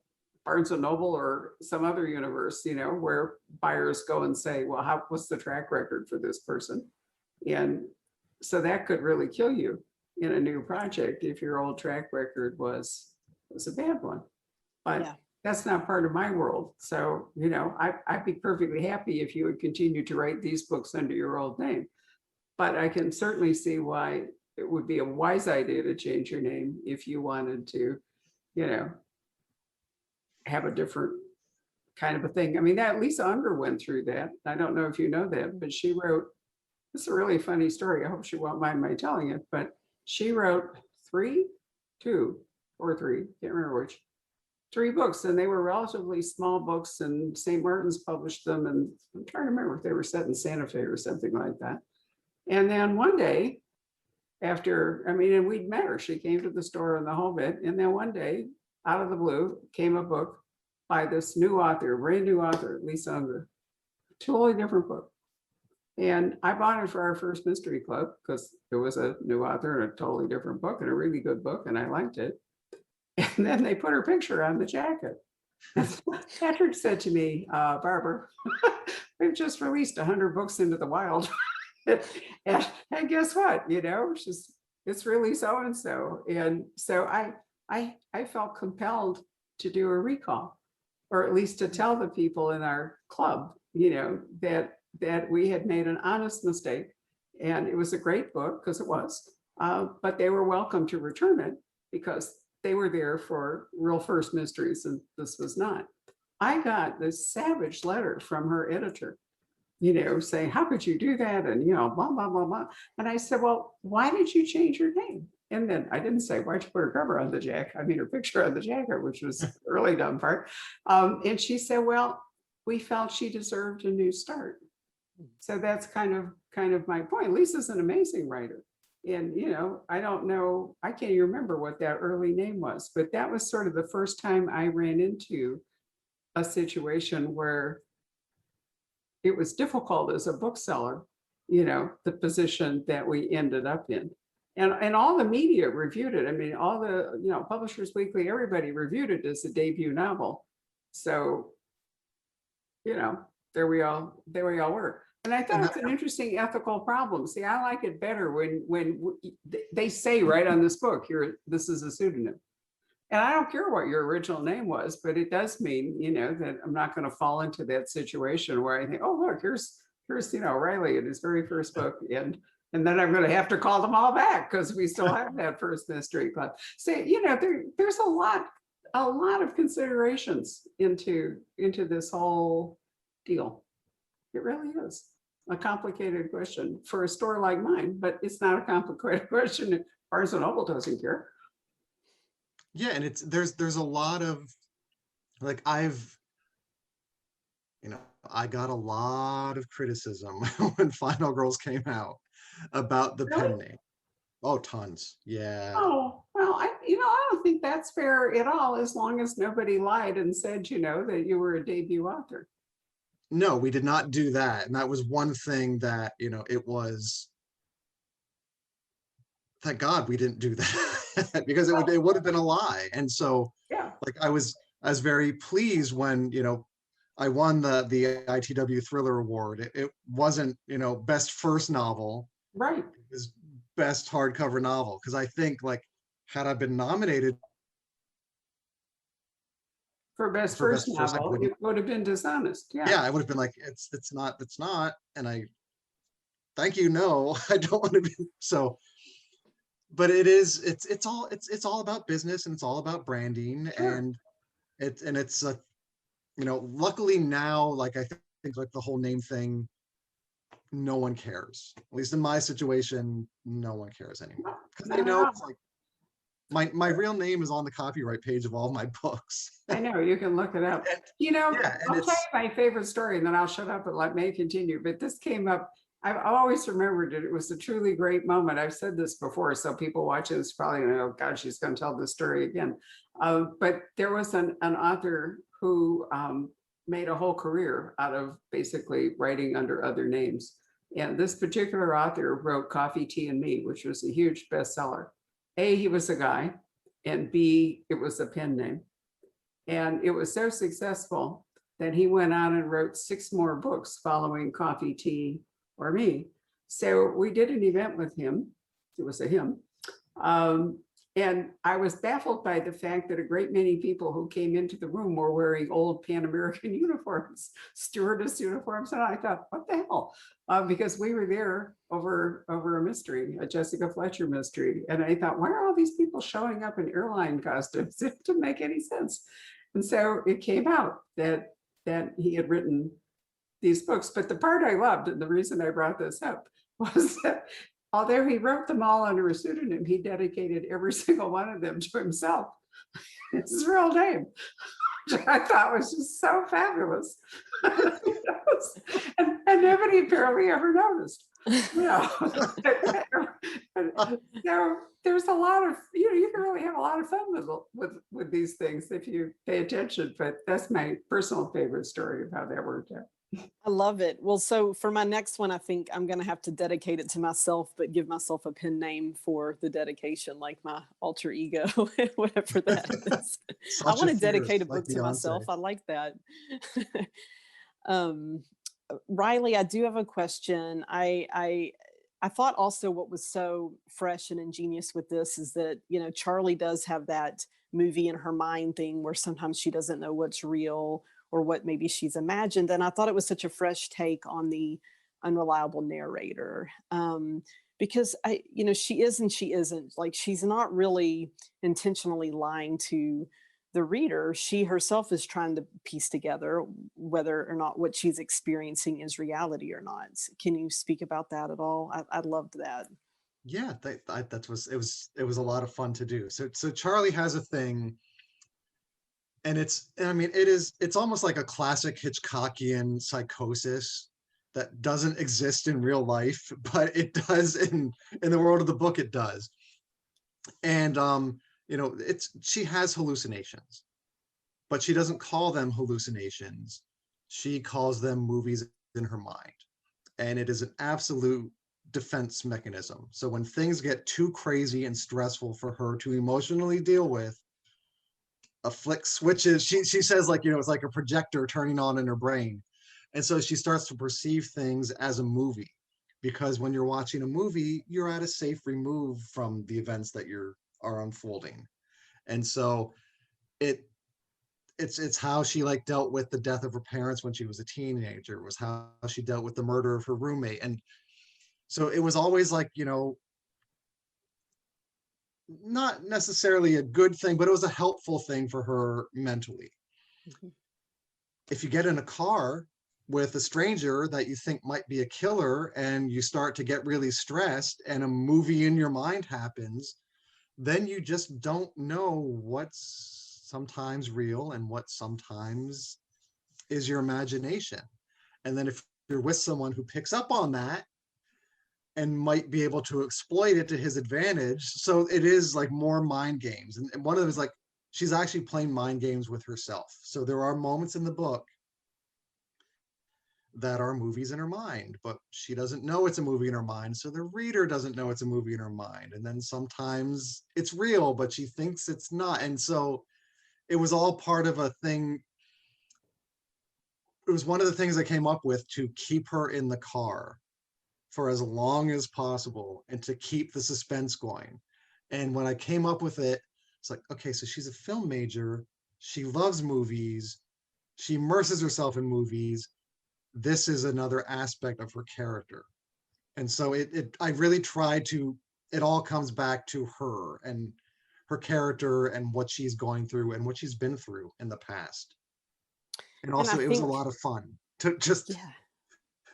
Barnes and Noble or some other universe, where buyers go and say, well, what's the track record for this person? And so that could really kill you in a new project if your old track record was a bad one. But that's not part of my world. So, you know, I'd be perfectly happy if you would continue to write these books under your old name. But I can certainly see why it would be a wise idea to change your name if you wanted to, you know, have a different kind of a thing. I mean, that Lisa Unger went through that. I don't know if you know that, but she wrote, it's a really funny story. I hope she won't mind my telling it, but she wrote two or three, can't remember which, three books, and they were relatively small books, and St. Martin's published them. And I'm trying to remember if they were set in Santa Fe or something like that. And then one day, after, I mean, and we'd met her, she came to the store and the whole bit. And then one day, out of the blue, came a book by this new author, brand new author, Lisa Unger, totally different book. And I bought it for our first mystery club because it was a new author and a totally different book and a really good book, and I liked it. And then they put her picture on the jacket. Patrick said to me, Barbara, we've just released 100 books into the wild. and guess what? You know, it's really so-and-so. And so I felt compelled to do a recall, or at least to tell the people in our club, you know, that we had made an honest mistake. And it was a great book, because it was, but they were welcome to return it because they were there for real first mysteries, and this was not. I got this savage letter from her editor, you know, saying, how could you do that? And, you know, blah, blah, blah, blah. And I said, well, why did you change your name? And then I didn't say, why'd you put her cover on the jacket? I mean, her picture on the jacket, which was the really dumb part. And she said, well, we felt she deserved a new start. So that's kind of my point. Lisa's an amazing writer. And, you know, I don't know, I can't even remember what that early name was, but that was sort of the first time I ran into a situation where it was difficult as a bookseller, you know, the position that we ended up in. And all the media reviewed it. I mean, all the, you know, Publishers Weekly, everybody reviewed it as a debut novel. So, you know, there we all were. And I thought it's an interesting ethical problem. See, I like it better when they say right on this book, here, this is a pseudonym. And I don't care what your original name was, but it does mean, you know, that I'm not going to fall into that situation where I think, oh, look, here's, you know, Riley in his very first book. And then I'm going to have to call them all back because we still have that first mystery club. So, you know, there's a lot of considerations into this whole deal. It really is a complicated question for a store like mine, but it's not a complicated question. Barnes & Noble doesn't care. Yeah, and there's a lot of, like, I got a lot of criticism when Final Girls came out about the pen name. Oh, tons. Yeah. Oh, well, I don't think that's fair at all, as long as nobody lied and said, you know, that you were a debut author. No, we did not do that. And that was one thing that, you know, it was, thank God we didn't do that because it would have been a lie. And so, yeah, like, I was very pleased when, you know, I won the ITW Thriller Award. It wasn't, you know, best first novel. right. It was best hardcover novel. Because I think, like, had I been nominated For best first novel, it would have been dishonest. Yeah, I would have been like, it's not. And I, thank you, no, I don't want to be. So, but it's all about business, and it's all about branding. Sure. And it's you know, luckily now, like, I think like the whole name thing, no one cares. At least in my situation, no one cares anymore, because they know it's like my real name is on the copyright page of all my books. I know, you can look it up. You know, yeah, I'll tell you my favorite story, and then I'll shut up and let May continue. But this came up, I've always remembered it. It was a truly great moment. I've said this before, so people watching this probably know, oh God, she's going to tell this story again. But there was an author who made a whole career out of basically writing under other names. And this particular author wrote Coffee, Tea, and Me, which was a huge bestseller. A, he was a guy, and B, it was a pen name. And it was so successful that he went on and wrote 6 more books following Coffee, Tea, or Me. So we did an event with him. It was a him. And I was baffled by the fact that a great many people who came into the room were wearing old Pan American uniforms, stewardess uniforms. And I thought, what the hell? Because we were there over a mystery, a Jessica Fletcher mystery. And I thought, why are all these people showing up in airline costumes? It didn't make any sense. And so it came out that he had written these books. But the part I loved, and the reason I brought this up, was that although he wrote them all under a pseudonym, he dedicated every single one of them to himself. It's his real name, which I thought was just so fabulous. and nobody apparently ever noticed. You know, so there's a lot of, you can really have a lot of fun with these things if you pay attention. But that's my personal favorite story of how that worked out. I love it. Well, so for my next one, I think I'm going to have to dedicate it to myself, but give myself a pen name for the dedication, like my alter ego, whatever that is. I want to dedicate a book to myself. I like that. um, Riley, I do have a question. I thought also what was so fresh and ingenious with this is that, Charlie does have that movie in her mind thing where sometimes she doesn't know what's real or what maybe she's imagined. And I thought it was such a fresh take on the unreliable narrator. Because she is and she isn't. Like, she's not really intentionally lying to the reader. She herself is trying to piece together whether or not what she's experiencing is reality or not. Can you speak about that at all? I loved that. Yeah, it was a lot of fun to do. So Charlie has a thing, and it's almost like a classic Hitchcockian psychosis that doesn't exist in real life, but it does in the world of the book. It does. And she has hallucinations, but she doesn't call them hallucinations. She calls them movies in her mind. And it is an absolute defense mechanism. So when things get too crazy and stressful for her to emotionally deal with, a flick switches. She says, like, it's like a projector turning on in her brain. And so she starts to perceive things as a movie, because when you're watching a movie, you're at a safe remove from the events that are unfolding. And so it's how she like dealt with the death of her parents when she was a teenager. It was how she dealt with the murder of her roommate. And so it was always like, not necessarily a good thing, but it was a helpful thing for her mentally. Mm-hmm. If you get in a car with a stranger that you think might be a killer and you start to get really stressed and a movie in your mind happens, then you just don't know what's sometimes real and what sometimes is your imagination. And then if you're with someone who picks up on that and might be able to exploit it to his advantage. So it is like more mind games. And one of them is like, she's actually playing mind games with herself. So there are moments in the book that are movies in her mind, but she doesn't know it's a movie in her mind. So the reader doesn't know it's a movie in her mind. And then sometimes it's real, but she thinks it's not. And so it was all part of a thing. It was one of the things I came up with to keep her in the car for as long as possible and to keep the suspense going. And when I came up with it, it's like, okay, so she's a film major. She loves movies. She immerses herself in movies. This is another aspect of her character. And so I really tried to, it all comes back to her and her character and what she's going through and what she's been through in the past. And also it was a lot of fun to just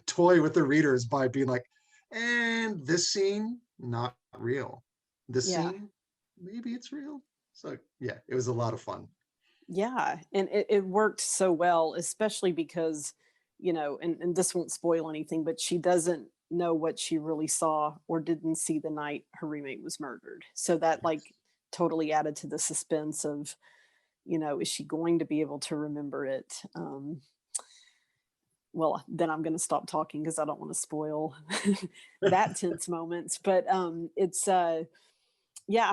toy with the readers by being like, and this scene, not real. This scene, maybe it's real. So yeah, it was a lot of fun. Yeah, and it worked so well, especially because, and this won't spoil anything, but she doesn't know what she really saw or didn't see the night her roommate was murdered. So that like totally added to the suspense of, is she going to be able to remember it? Well, then I'm going to stop talking because I don't want to spoil that tense moments. But it's I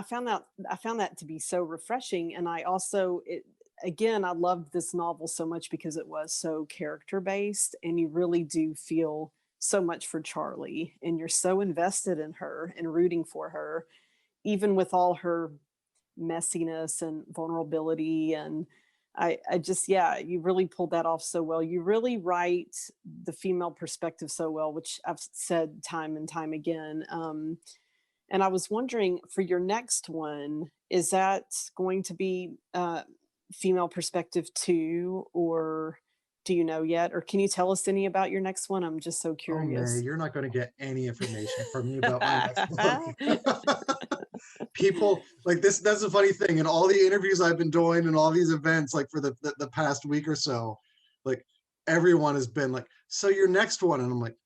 found that to be so refreshing, and I also I loved this novel so much because it was so character based, and you really do feel so much for Charlie, and you're so invested in her and rooting for her, even with all her messiness and vulnerability. And I just, yeah, you really pulled that off so well. You really write the female perspective so well, which I've said time and time again. And I was wondering, for your next one, is that going to be female perspective too, or do you know yet? Or can you tell us any about your next one? I'm just so Oh man, curious. you're not going to get any information from me about my next book. People like this, that's a funny thing. In all the interviews I've been doing and all these events, like for the past week or so, like everyone has been like, so your next one. And I'm like,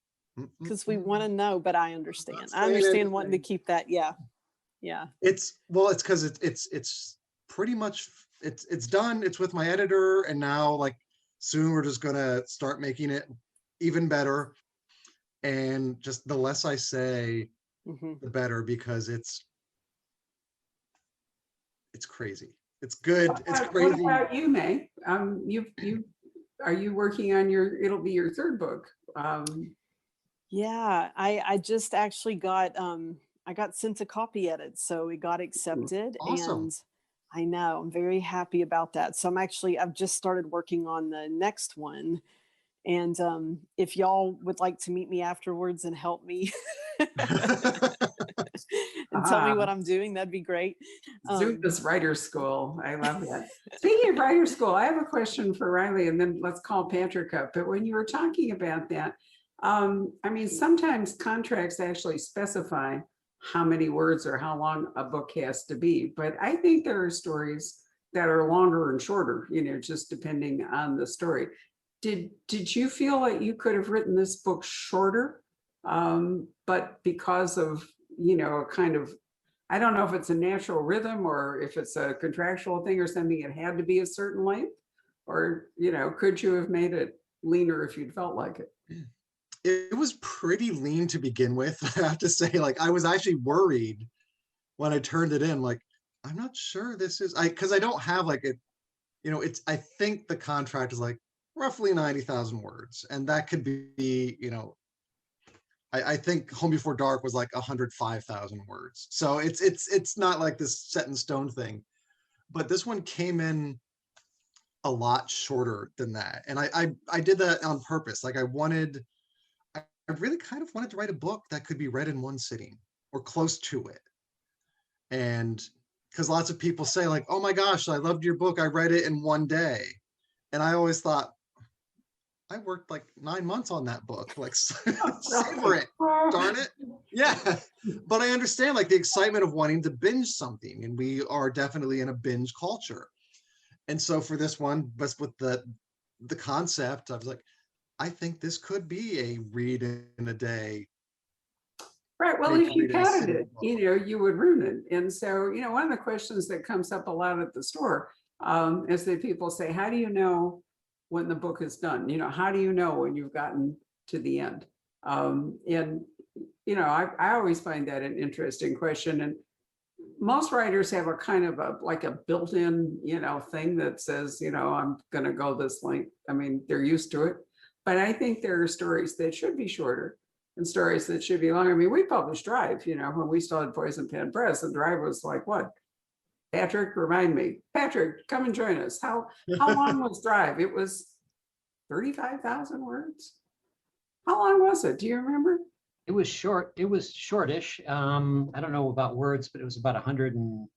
Because we want to know, but I not understand. I saying understand wanting to anything. keep that. Yeah. Yeah. It's well, it's because it's pretty much it's done. It's with my editor, and now like soon we're just gonna start making it even better. And just the less I say, Hmm. the better, because it's crazy. It's good. It's What crazy. about you, May? Are you working on it'll be your third book? Yeah. I just actually got, I got sent a copy edit. So it got accepted. Awesome. And I know I'm very happy about that. So I've just started working on the next one. And if y'all would like to meet me afterwards and help me and tell me Ah, what I'm doing, that'd be great. Zupa's Writer School. I love that. Speaking of writer school, I have a question for Riley, and then let's call Patrick up. But when you were talking about that, I mean, sometimes contracts actually specify how many words or how long a book has to be. But I think there are stories that are longer and shorter, just depending on the story. Did you feel that you could have written this book shorter, but because of a kind of, I don't know if it's a natural rhythm or if it's a contractual thing or something, it had to be a certain length, or could you have made it leaner if you'd felt like it? It was pretty lean to begin with. I have to say, like, I was actually worried when I turned it in. Like, I'm not sure this is because I don't have like it. It's I think the contract is like roughly 90,000 words, and that could be I think Home Before Dark was like 105,000 words. So it's not like this set in stone thing. But this one came in a lot shorter than that. And I did that on purpose. Like I really kind of wanted to write a book that could be read in one sitting or close to it. And because lots of people say like, oh my gosh, I loved your book. I read it in one day. And I always thought, I worked like 9 months on that book. Like, savor it, darn it. Yeah. But I understand like the excitement of wanting to binge something. And we are definitely in a binge culture. And so for this one, but with the concept, I was like, I think this could be a read in a day. Right. Well, Maybe if you read in a padded sitting it, book. you would ruin it. And so, one of the questions that comes up a lot at the store is that people say, how do you know when the book is done? How do you know when you've gotten to the end? And I always find that an interesting question. And most writers have a kind of like a built-in, thing that says, I'm going to go this length. I mean, they're used to it. But I think there are stories that should be shorter and stories that should be longer. I mean, we published Drive, when we still had Poison Pen Press, and Drive was like, what? Patrick, remind me. Patrick, come and join us. How long was Drive? It was 35,000 words. How long was it? Do you remember? It was short. It was shortish. I don't know about words, but it was about 100 and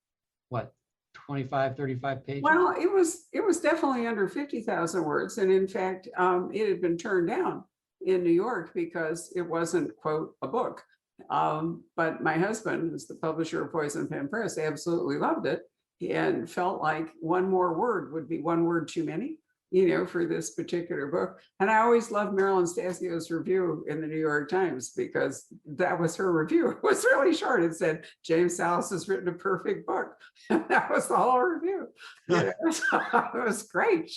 what, 25, 35 pages. Well, it was definitely under 50,000 words. And in fact, it had been turned down in New York because it wasn't, quote, a book. But my husband, who's the publisher of Poison Pen Press, absolutely loved it and felt like one more word would be one word too many, for this particular book. And I always loved Marilyn Stasio's review in the New York Times because that was her review. It was really short. It said, James Salas has written a perfect book. And that was the whole review. So it was great.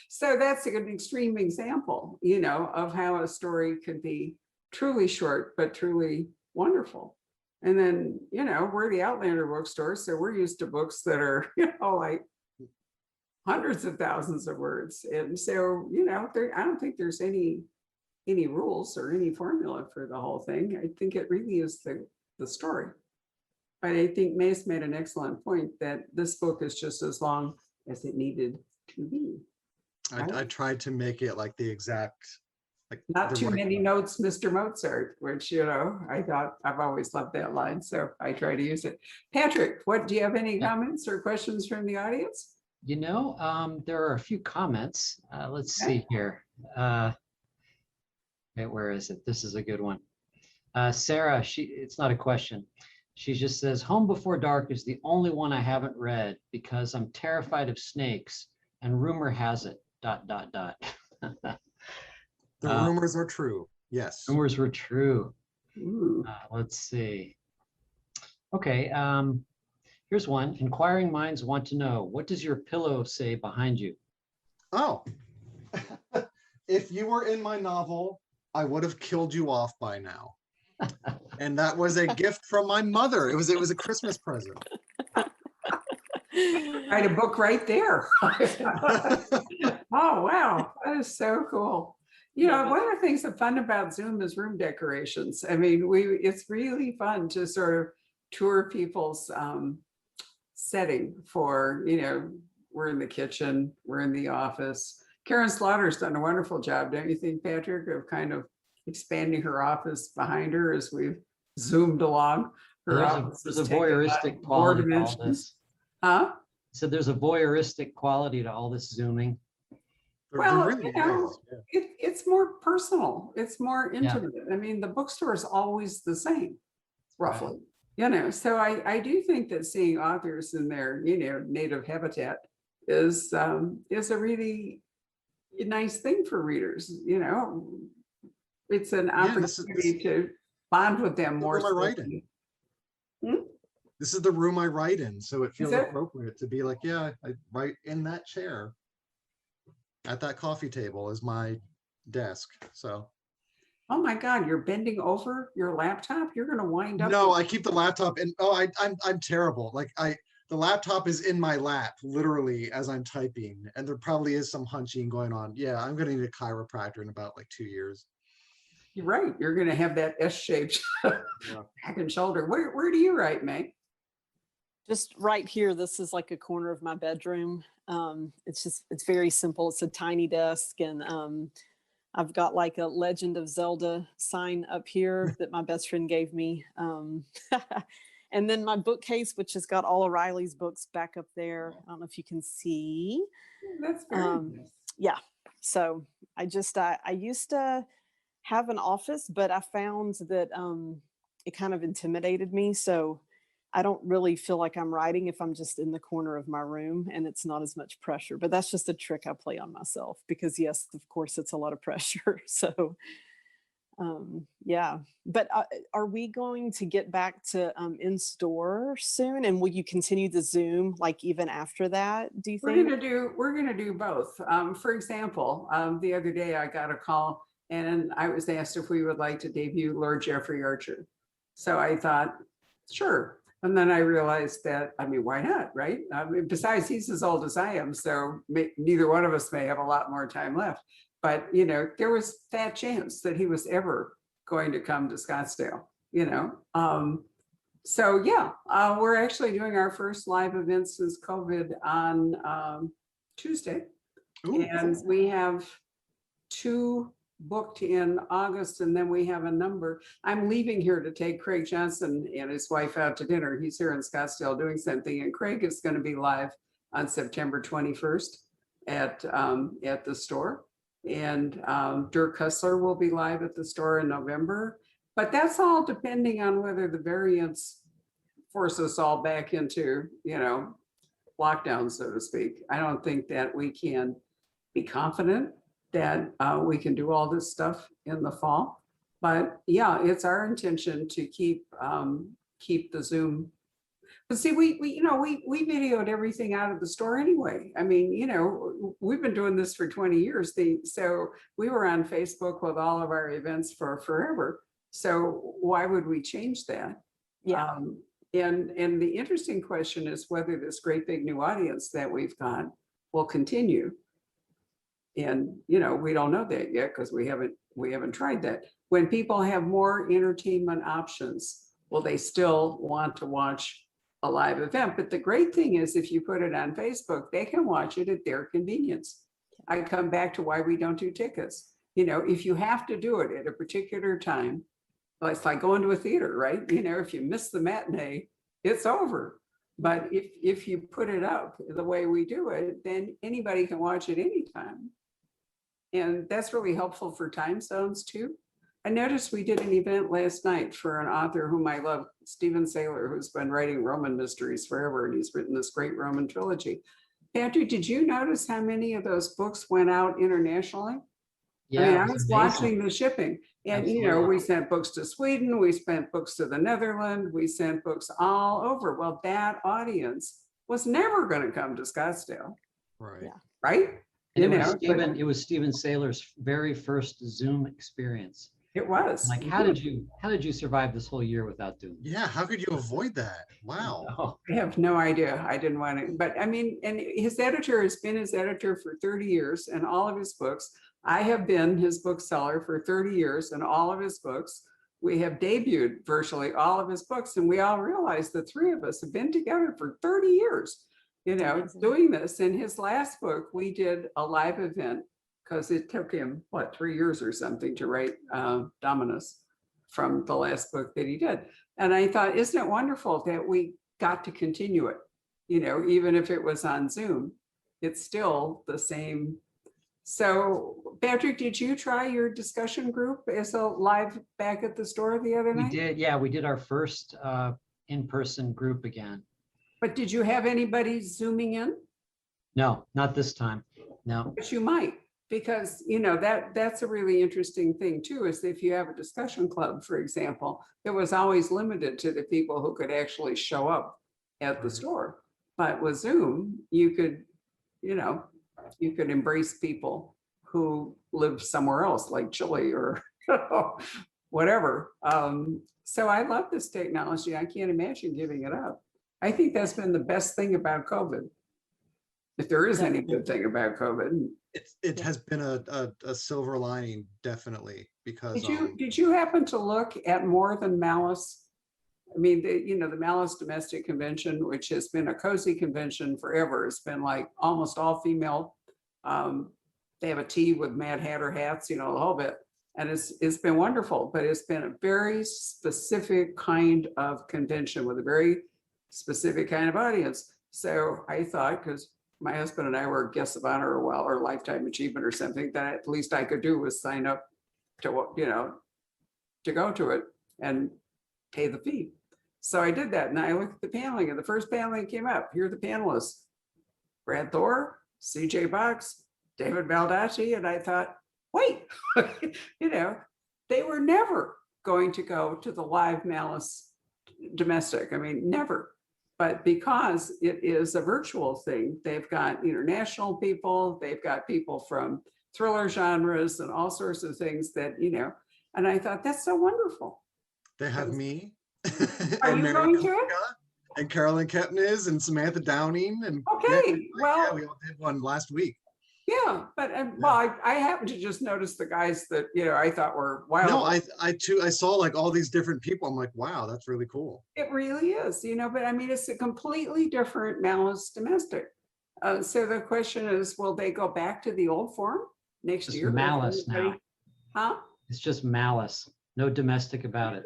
So that's an extreme example, of how a story could be truly short, but truly wonderful. And then, we're the Outlander bookstore, so we're used to books that are, like hundreds of thousands of words. And so, I don't think there's any rules or any formula for the whole thing. I think it really is the story. But I think Mace made an excellent point that this book is just as long as it needed to be. I tried to make it like the exact, like Not the too right many one. notes, Mr. Mozart, which, I thought I've always loved that line, so I try to use it. Patrick, do you have any Yeah. comments or questions from the audience? There are a few comments. Let's Okay. see here. Okay, where is it? This is a good one. Sarah, it's not a question. She just says, Home Before Dark is the only one I haven't read because I'm terrified of snakes and rumor has it, ... The Uh, rumors are true. Yes. Rumors were true. Ooh. Let's see. Okay, here's one. Inquiring minds want to know, what does your pillow say behind you? Oh, if you were in my novel, I would have killed you off by now. And that was a gift from my mother. It was a Christmas present. Write a book right there. Oh, wow, that is so cool. Yeah, One of the things that's fun about Zoom is room decorations. I mean, it's really fun to sort of tour people's setting for, we're in the kitchen, we're in the office. Karen Slaughter's done a wonderful job, don't you think, Patrick, of kind of expanding her office behind her as we've zoomed along. Her office there's has a taken on voyeuristic more quality to all dimensions. this. Huh? So there's a voyeuristic quality to all this Zooming. There Well, really is. Yeah. it's more personal. It's more intimate. I mean, the bookstore is always the same, roughly. So I do think that seeing authors in their, native habitat is a really nice thing for readers. It's an Yeah, this is opportunity to bond with them the more. room I write in. This is the room I write in, so it feels it? appropriate to be like, yeah, I write in that chair. At that coffee table is my desk. So Oh my God, you're bending over your laptop? You're going to wind up. no, I keep the laptop and I'm terrible. Like the laptop is in my lap literally as I'm typing, and there probably is some hunching going on. Yeah, I'm gonna need a chiropractor in about like 2 years. You're right. You're going to have that S-shaped back and shoulder. Where do you write, May? Just right here, this is like a corner of my bedroom. It's very simple. It's a tiny desk, and I've got like a Legend of Zelda sign up here that my best friend gave me. And then my bookcase, which has got all of Riley's books back up there. I don't know if you can see. That's very nice. Yeah. So I used to have an office, but I found that it kind of intimidated me. So I don't really feel like I'm writing if I'm just in the corner of my room and it's not as much pressure. But that's just a trick I play on myself because, yes, of course, it's a lot of pressure. So, yeah. But are we going to get back to in store soon? And will you continue the Zoom like even after that? Do you think? We're gonna do both. For example, the other day I got a call and I was asked if we would like to debut Lord Jeffrey Archer. So I thought, sure. And then I realized that, I mean, why not, right? I mean, besides, he's as old as I am, so neither one of us may have a lot more time left. But, there was that chance that he was ever going to come to Scottsdale, So yeah, we're actually doing our first live event since COVID on Tuesday. Ooh, And we have 2 booked in August, and then we have a number. I'm leaving here to take Craig Johnson and his wife out to dinner. He's here in Scottsdale doing something, and Craig is going to be live on September 21st at the store. And Dirk Hussler will be live at the store in November. But that's all depending on whether the variants force us all back into, lockdown, so to speak. I don't think that we can be confident that we can do all this stuff in the fall. But yeah, it's our intention to keep the Zoom. But see, we videoed everything out of the store anyway. I mean, we've been doing this for 20 years. So we were on Facebook with all of our events for forever. So why would we change that? Yeah. And the interesting question is whether this great big new audience that we've got will continue. And we don't know that yet because we haven't tried that. When people have more entertainment options, will they still want to watch a live event? But the great thing is if you put it on Facebook, they can watch it at their convenience. I come back to why we don't do tickets. You know, if you have to do it at a particular time, well, it's like going to a theater, right? You know, if you miss the matinee, it's over. But if you put it up the way we do it, then anybody can watch it anytime. And that's really helpful for time zones too. I noticed we did an event last night for an author whom I love, Stephen Saylor, who's been writing Roman mysteries forever, and he's written this great Roman trilogy. Patrick, did you notice how many of those books went out internationally? Yeah, I mean, it I was was amazing. watching the shipping, and you know, Absolutely. we sent books to Sweden, we sent books to the Netherlands, we sent books all over. Well, that audience was never going to come to Scottsdale, Right. Yeah. right? And You it was know, Stephen, but it was Stephen Saylor's very first Zoom experience. it was. Like, how did you survive this whole year without doing this? Yeah, how could you avoid that? Wow. Oh, I have no idea. I didn't want to, but I mean, and his editor has been his editor for 30 years and all of his books. I have been his bookseller for 30 years and all of his books. We have debuted virtually all of his books, and we all realize the three of us have been together for 30 years, you know, Amazing. doing this. In his last book, we did a live event because it took him, what, 3 years or something to write Dominus from the last book that he did. And I thought, isn't it wonderful that we got to continue it? You know, even if it was on Zoom, it's still the same. So Patrick, did you try your discussion group as a live back at the store the other we night? did, yeah, we did our first in-person group again. But did you have anybody zooming in? No, not this time. No. But you might, because you know that's a really interesting thing too, is if you have a discussion club, for example, it was always limited to the people who could actually show up at the Right. store. But with Zoom, you could, you know, you could embrace people who live somewhere else, like Chile or whatever. So I love this technology. I can't imagine giving it up. I think that's been the best thing about COVID. If there is any good thing about COVID. It has been a silver lining, definitely, because Did you happen to look at More Than Malice? I mean, the Malice Domestic Convention, which has been a cozy convention forever. It's been like almost all female. They have a tea with Mad Hatter hats, you know, the whole bit. And it's been wonderful, but it's been a very specific kind of convention with a very specific kind of audience. So I thought, because my husband and I were guests of honor or lifetime achievement or something, that at least I could do was sign up to, you know, to go to it and pay the fee. So I did that, and I looked at the paneling, and the first paneling came up. Here are the panelists: Brad Thor, CJ Box, David Baldacci, and I thought, wait, you know, they were never going to go to the live Malice domestic. I mean, never. But because it is a virtual thing, they've got international people, they've got people from thriller genres and all sorts of things that, you know, and I thought that's so wonderful. they have me. Are and you Mary going to it? Kafka, and Carolyn Kepnes and Samantha Downing and Okay, well, we all did one last week. yeah, but well, I happened to just notice the guys that, you know, I thought were wild. No, I saw like all these different people. I'm like, wow, that's really cool. It really is, you know, but I mean, it's a completely different Malice domestic. So the question is, will they go back to the old form next Just year? Malice now. Huh? It's just Malice. No domestic about it.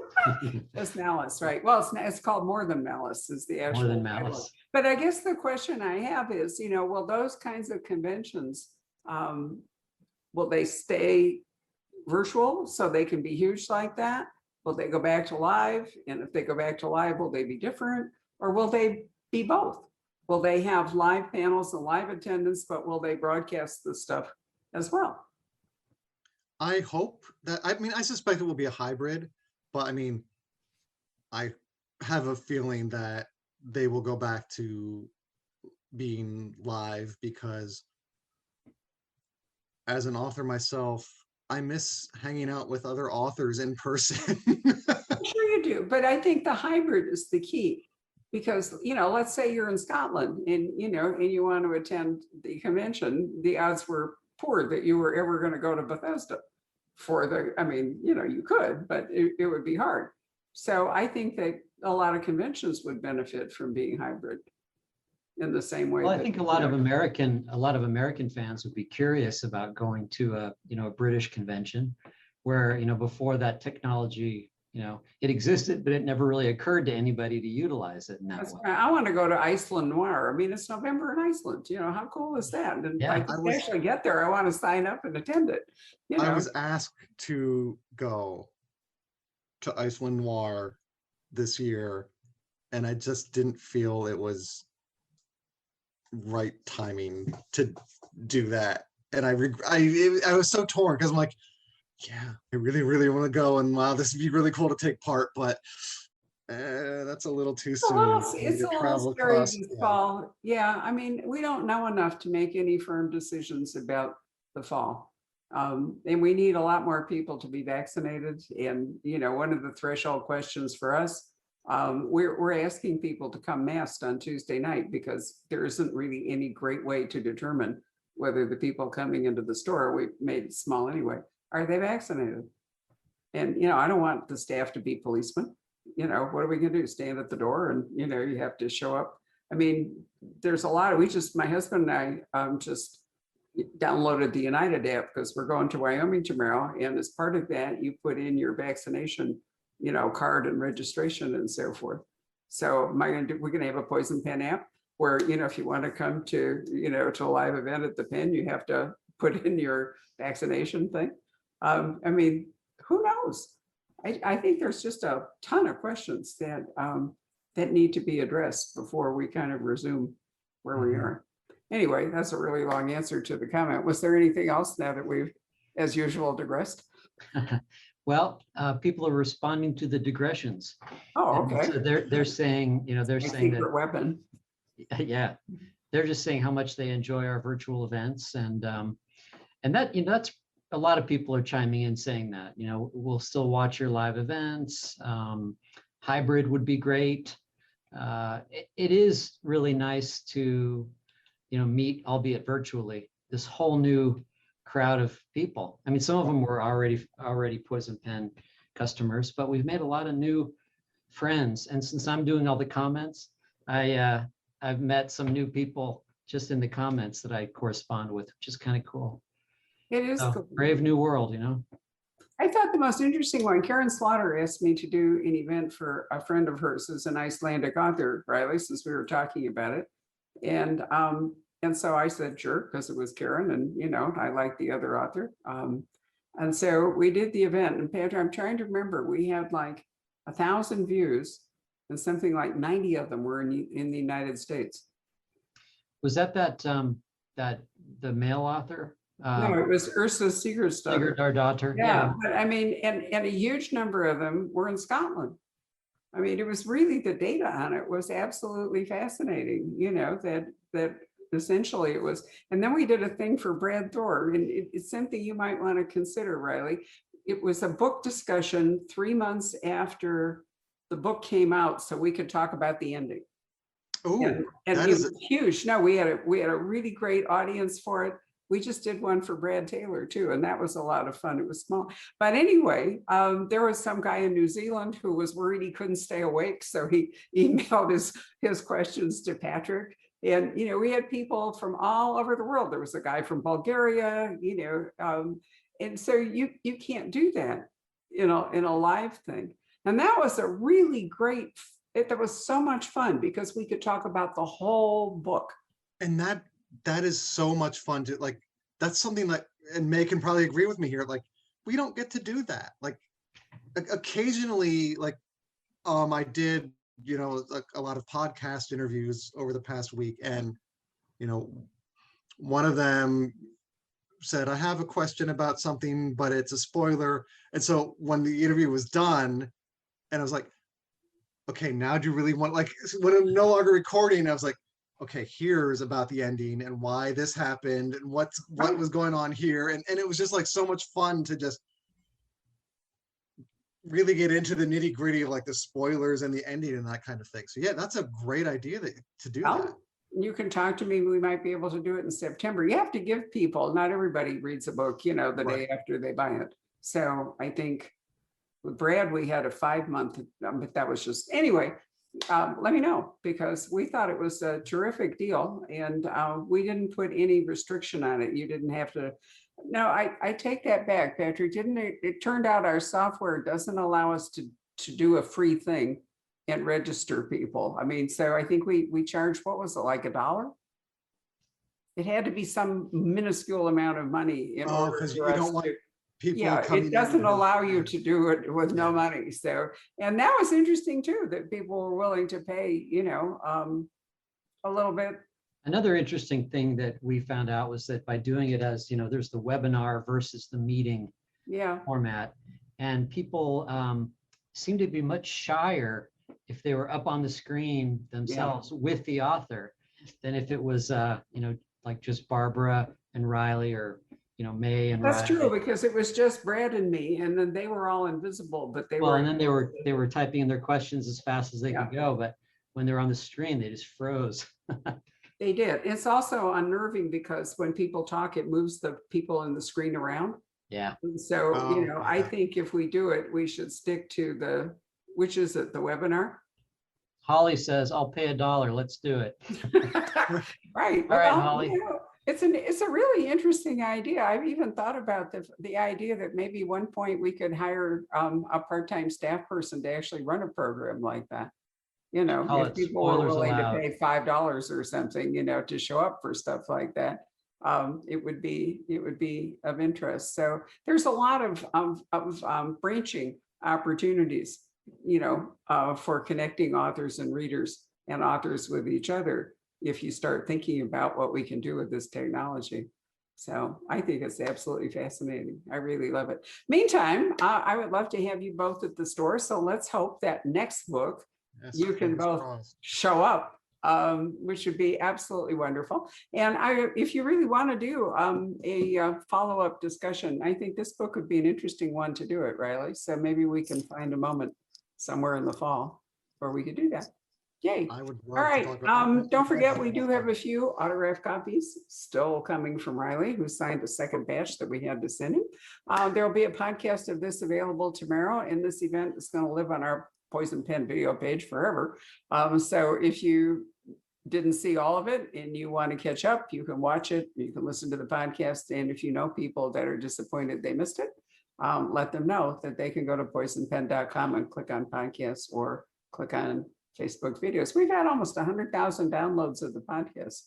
That's Malice, right? Well, it's called More Than Malice is the actual More than title. Malice. But I guess the question I have is, you know, will those kinds of conventions, will they stay virtual so they can be huge like that? Will they go back to live? And if they go back to live, will they be different? Or will they be both? Will they have live panels and live attendance, but will they broadcast the stuff as well? I hope that, I mean, I suspect it will be a hybrid, but I mean, I have a feeling that they will go back to being live because as an author myself, I miss hanging out with other authors in person. I'm sure you do, but I think the hybrid is the key. Because, you know, let's say you're in Scotland and, you know, and you want to attend the convention, the odds were poor that you were ever going to go to Bethesda for the, I mean, you know, you could, but it would be hard. So I think that a lot of conventions would benefit from being hybrid in the same way. Well, I that, think a you lot know, of American fans would be curious about going to a British convention where, before that technology, it existed, but it never really occurred to anybody to utilize it in that way. I want to go to Iceland Noir. I mean, it's November in Iceland. How cool is that? And Yeah. if I actually get there, I want to sign up and attend it. I was asked to go to Iceland Noir this year, and I just didn't feel it was right timing to do that. And I was so torn because I'm like, yeah, I really, really want to go, and wow, this would be really cool to take part, but that's a little too soon. It's a little scary this fall. Yeah, I mean, we don't know enough to make any firm decisions about the fall. And we need a lot more people to be vaccinated. And, one of the threshold questions for us, we're asking people to come masked on Tuesday night because there isn't really any great way to determine whether the people coming into the store, we made it small anyway, are they vaccinated? And, I don't want the staff to be policemen. What are we gonna do? Stand at the door and, you have to show up. I mean, there's a lot of, my husband and I just downloaded the United app because we're going to Wyoming tomorrow. And as part of that, you put in your vaccination, card and registration and so forth. So we're gonna have a poison pen app where, if you want to come to, to a live event at the pen, you have to put in your vaccination thing. I mean, who knows? I think there's just a ton of questions that need to be addressed before we kind of resume where we are. Anyway, that's a really long answer to the comment. Was there anything else now that we've, as usual, digressed? Well, people are responding to the digressions. Oh, And okay. so they're saying, they're My saying secret that, weapon. yeah, they're just saying how much they enjoy our virtual events, and that, that's a lot of people are chiming in saying that, we'll still watch your live events. Hybrid would be great. It is really nice to, meet, albeit virtually, this whole new crowd of people. I mean, some of them were already Poison Pen customers, but we've made a lot of new friends. And since I'm doing all the comments, I've met some new people just in the comments that I correspond with, which is kind of cool. It is So, cool. brave new world, I thought the most interesting one, Karen Slaughter asked me to do an event for a friend of hers who's an Icelandic author, Riley, since we were talking about it. And so I said, sure, because it was Karen and, I like the other author. And so we did the event, and Pedro, I'm trying to remember, we had like 1,000 views and something like 90 of them were in the United States. Was that the male author? No, it was Ursula Sigurdsdottir. Our daughter. Yeah, but I mean, and a huge number of them were in Scotland. I mean, it was really, the data on it was absolutely fascinating, that essentially it was. And then we did a thing for Brad Thor, and it's something you might want to consider, Riley. It was a book discussion 3 months after the book came out, so we could talk about the ending. Oh, and it was huge. No, we had a really great audience for it. We just did one for Brad Taylor too, and that was a lot of fun. It was small, but anyway, there was some guy in New Zealand who was worried he couldn't stay awake, so he emailed his questions to Patrick. And we had people from all over the world. There was a guy from Bulgaria, and so you can't do that, in a live thing. And that was a really great. That was so much fun because we could talk about the whole book. And that is so much fun to, like, that's something that, and May can probably agree with me here, like, we don't get to do that. Like, occasionally, like, I did, a lot of podcast interviews over the past week, and, one of them said, I have a question about something, but it's a spoiler. And so when the interview was done, and I was like, okay, now do you really want, like, when I'm no longer recording, I was like, okay, here's about the ending and why this happened and what was going on here. And it was just like so much fun to just really get into the nitty gritty of like the spoilers and the ending and that kind of thing. So yeah, that's a great idea to do that. You can talk to me. We might be able to do it in September. You have to give people, not everybody reads a book, the day after they buy it. So I think With Brad, we had a 5-month, but that was just, anyway, let me know, because we thought it was a terrific deal, and we didn't put any restriction on it. You didn't have to. No, I take that back, Patrick. Didn't it? It turned out our software doesn't allow us to do a free thing and register people. I mean, so I think we charged, what was it, like $1? It had to be some minuscule amount of money in Oh, order because you for us don't want to. people Yeah, coming it in doesn't and- allow you to do it with no Yeah. money. So, and that was interesting too, that people were willing to pay, a little bit. Another interesting thing that we found out was that by doing it as, there's the webinar versus the meeting Yeah, format, and people seem to be much shyer if they were up on the screen themselves with the author than if it was, like just Barbara and Riley, or, May and that's Riley. true, because it was just Brad and me, and then they were all invisible, but they Well, were. and then they were typing in their questions as fast as they could go, but when they're on the screen, they just froze. They did. It's also unnerving because when people talk, it moves the people in the screen around. Yeah. And so, Oh, I yeah. think if we do it, we should stick to which is it, the webinar? Holly says, I'll pay $1. Let's do it. Right. All right, Well, Holly. it's a really interesting idea. I've even thought about the idea that maybe one point we could hire a part-time staff person to actually run a program like that. Call If it people were spoilers willing to allowed. pay $5 or something, to show up for stuff like that. It would be of interest. So there's a lot of branching opportunities, for connecting authors and readers and authors with each other, if you start thinking about what we can do with this technology. So I think it's absolutely fascinating. I really love it. Meantime, I would love to have you both at the store. So let's hope that next book Yes, you can fingers both crossed. show up, which would be absolutely wonderful. And if you really want to do a follow-up discussion, I think this book would be an interesting one to do it, Riley. So maybe we can find a moment somewhere in the fall where we could do that. Yay. I would All love to right. talk about Don't forget, we do have a few autographed copies still coming from Riley, who signed a second batch that we had to send him. There'll be a podcast of this available tomorrow, and this event is going to live on our Poison Pen video page forever. So if you didn't see all of it and you want to catch up, you can watch it, you can listen to the podcast. And if you know people that are disappointed they missed it, let them know that they can go to poisonpen.com and click on podcasts or click on Facebook videos. We've had almost 100,000 downloads of the podcast,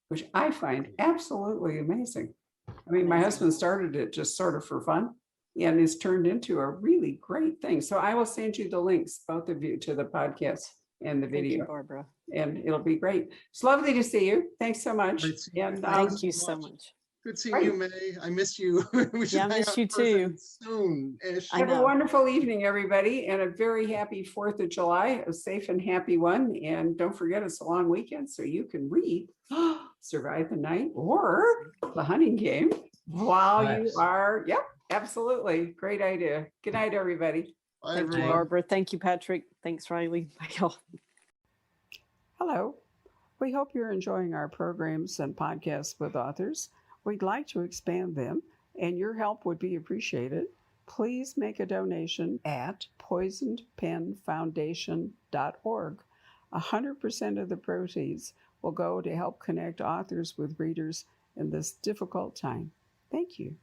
which I find absolutely amazing. I mean, my husband started it just sort of for fun, and it's turned into a really great thing. So I will send you the links, both of you, to the podcast and the Thank you, video, Barbara. and it'll be great. It's lovely to see you. Thanks so much. Great seeing you. And Thank you so much. Good seeing you, May. I miss you. We should Yeah, I hang miss out you in person too. Soon-ish. I have a know. wonderful evening, everybody, and a very happy 4th of July, a safe and happy one. And don't forget, it's a long weekend, so you can read Survive the Night or The Hunting Game while you Nice. are, yep, absolutely. Great idea. Good night, everybody. Bye, Thank you, everyone. Barbara. Thank you, Patrick. Thanks, Riley. Bye, y'all. Hello. We hope you're enjoying our programs and podcasts with authors. We'd like to expand them, and your help would be appreciated. Please make a donation at poisonedpenfoundation.org. 100% of the proceeds will go to help connect authors with readers in this difficult time. Thank you.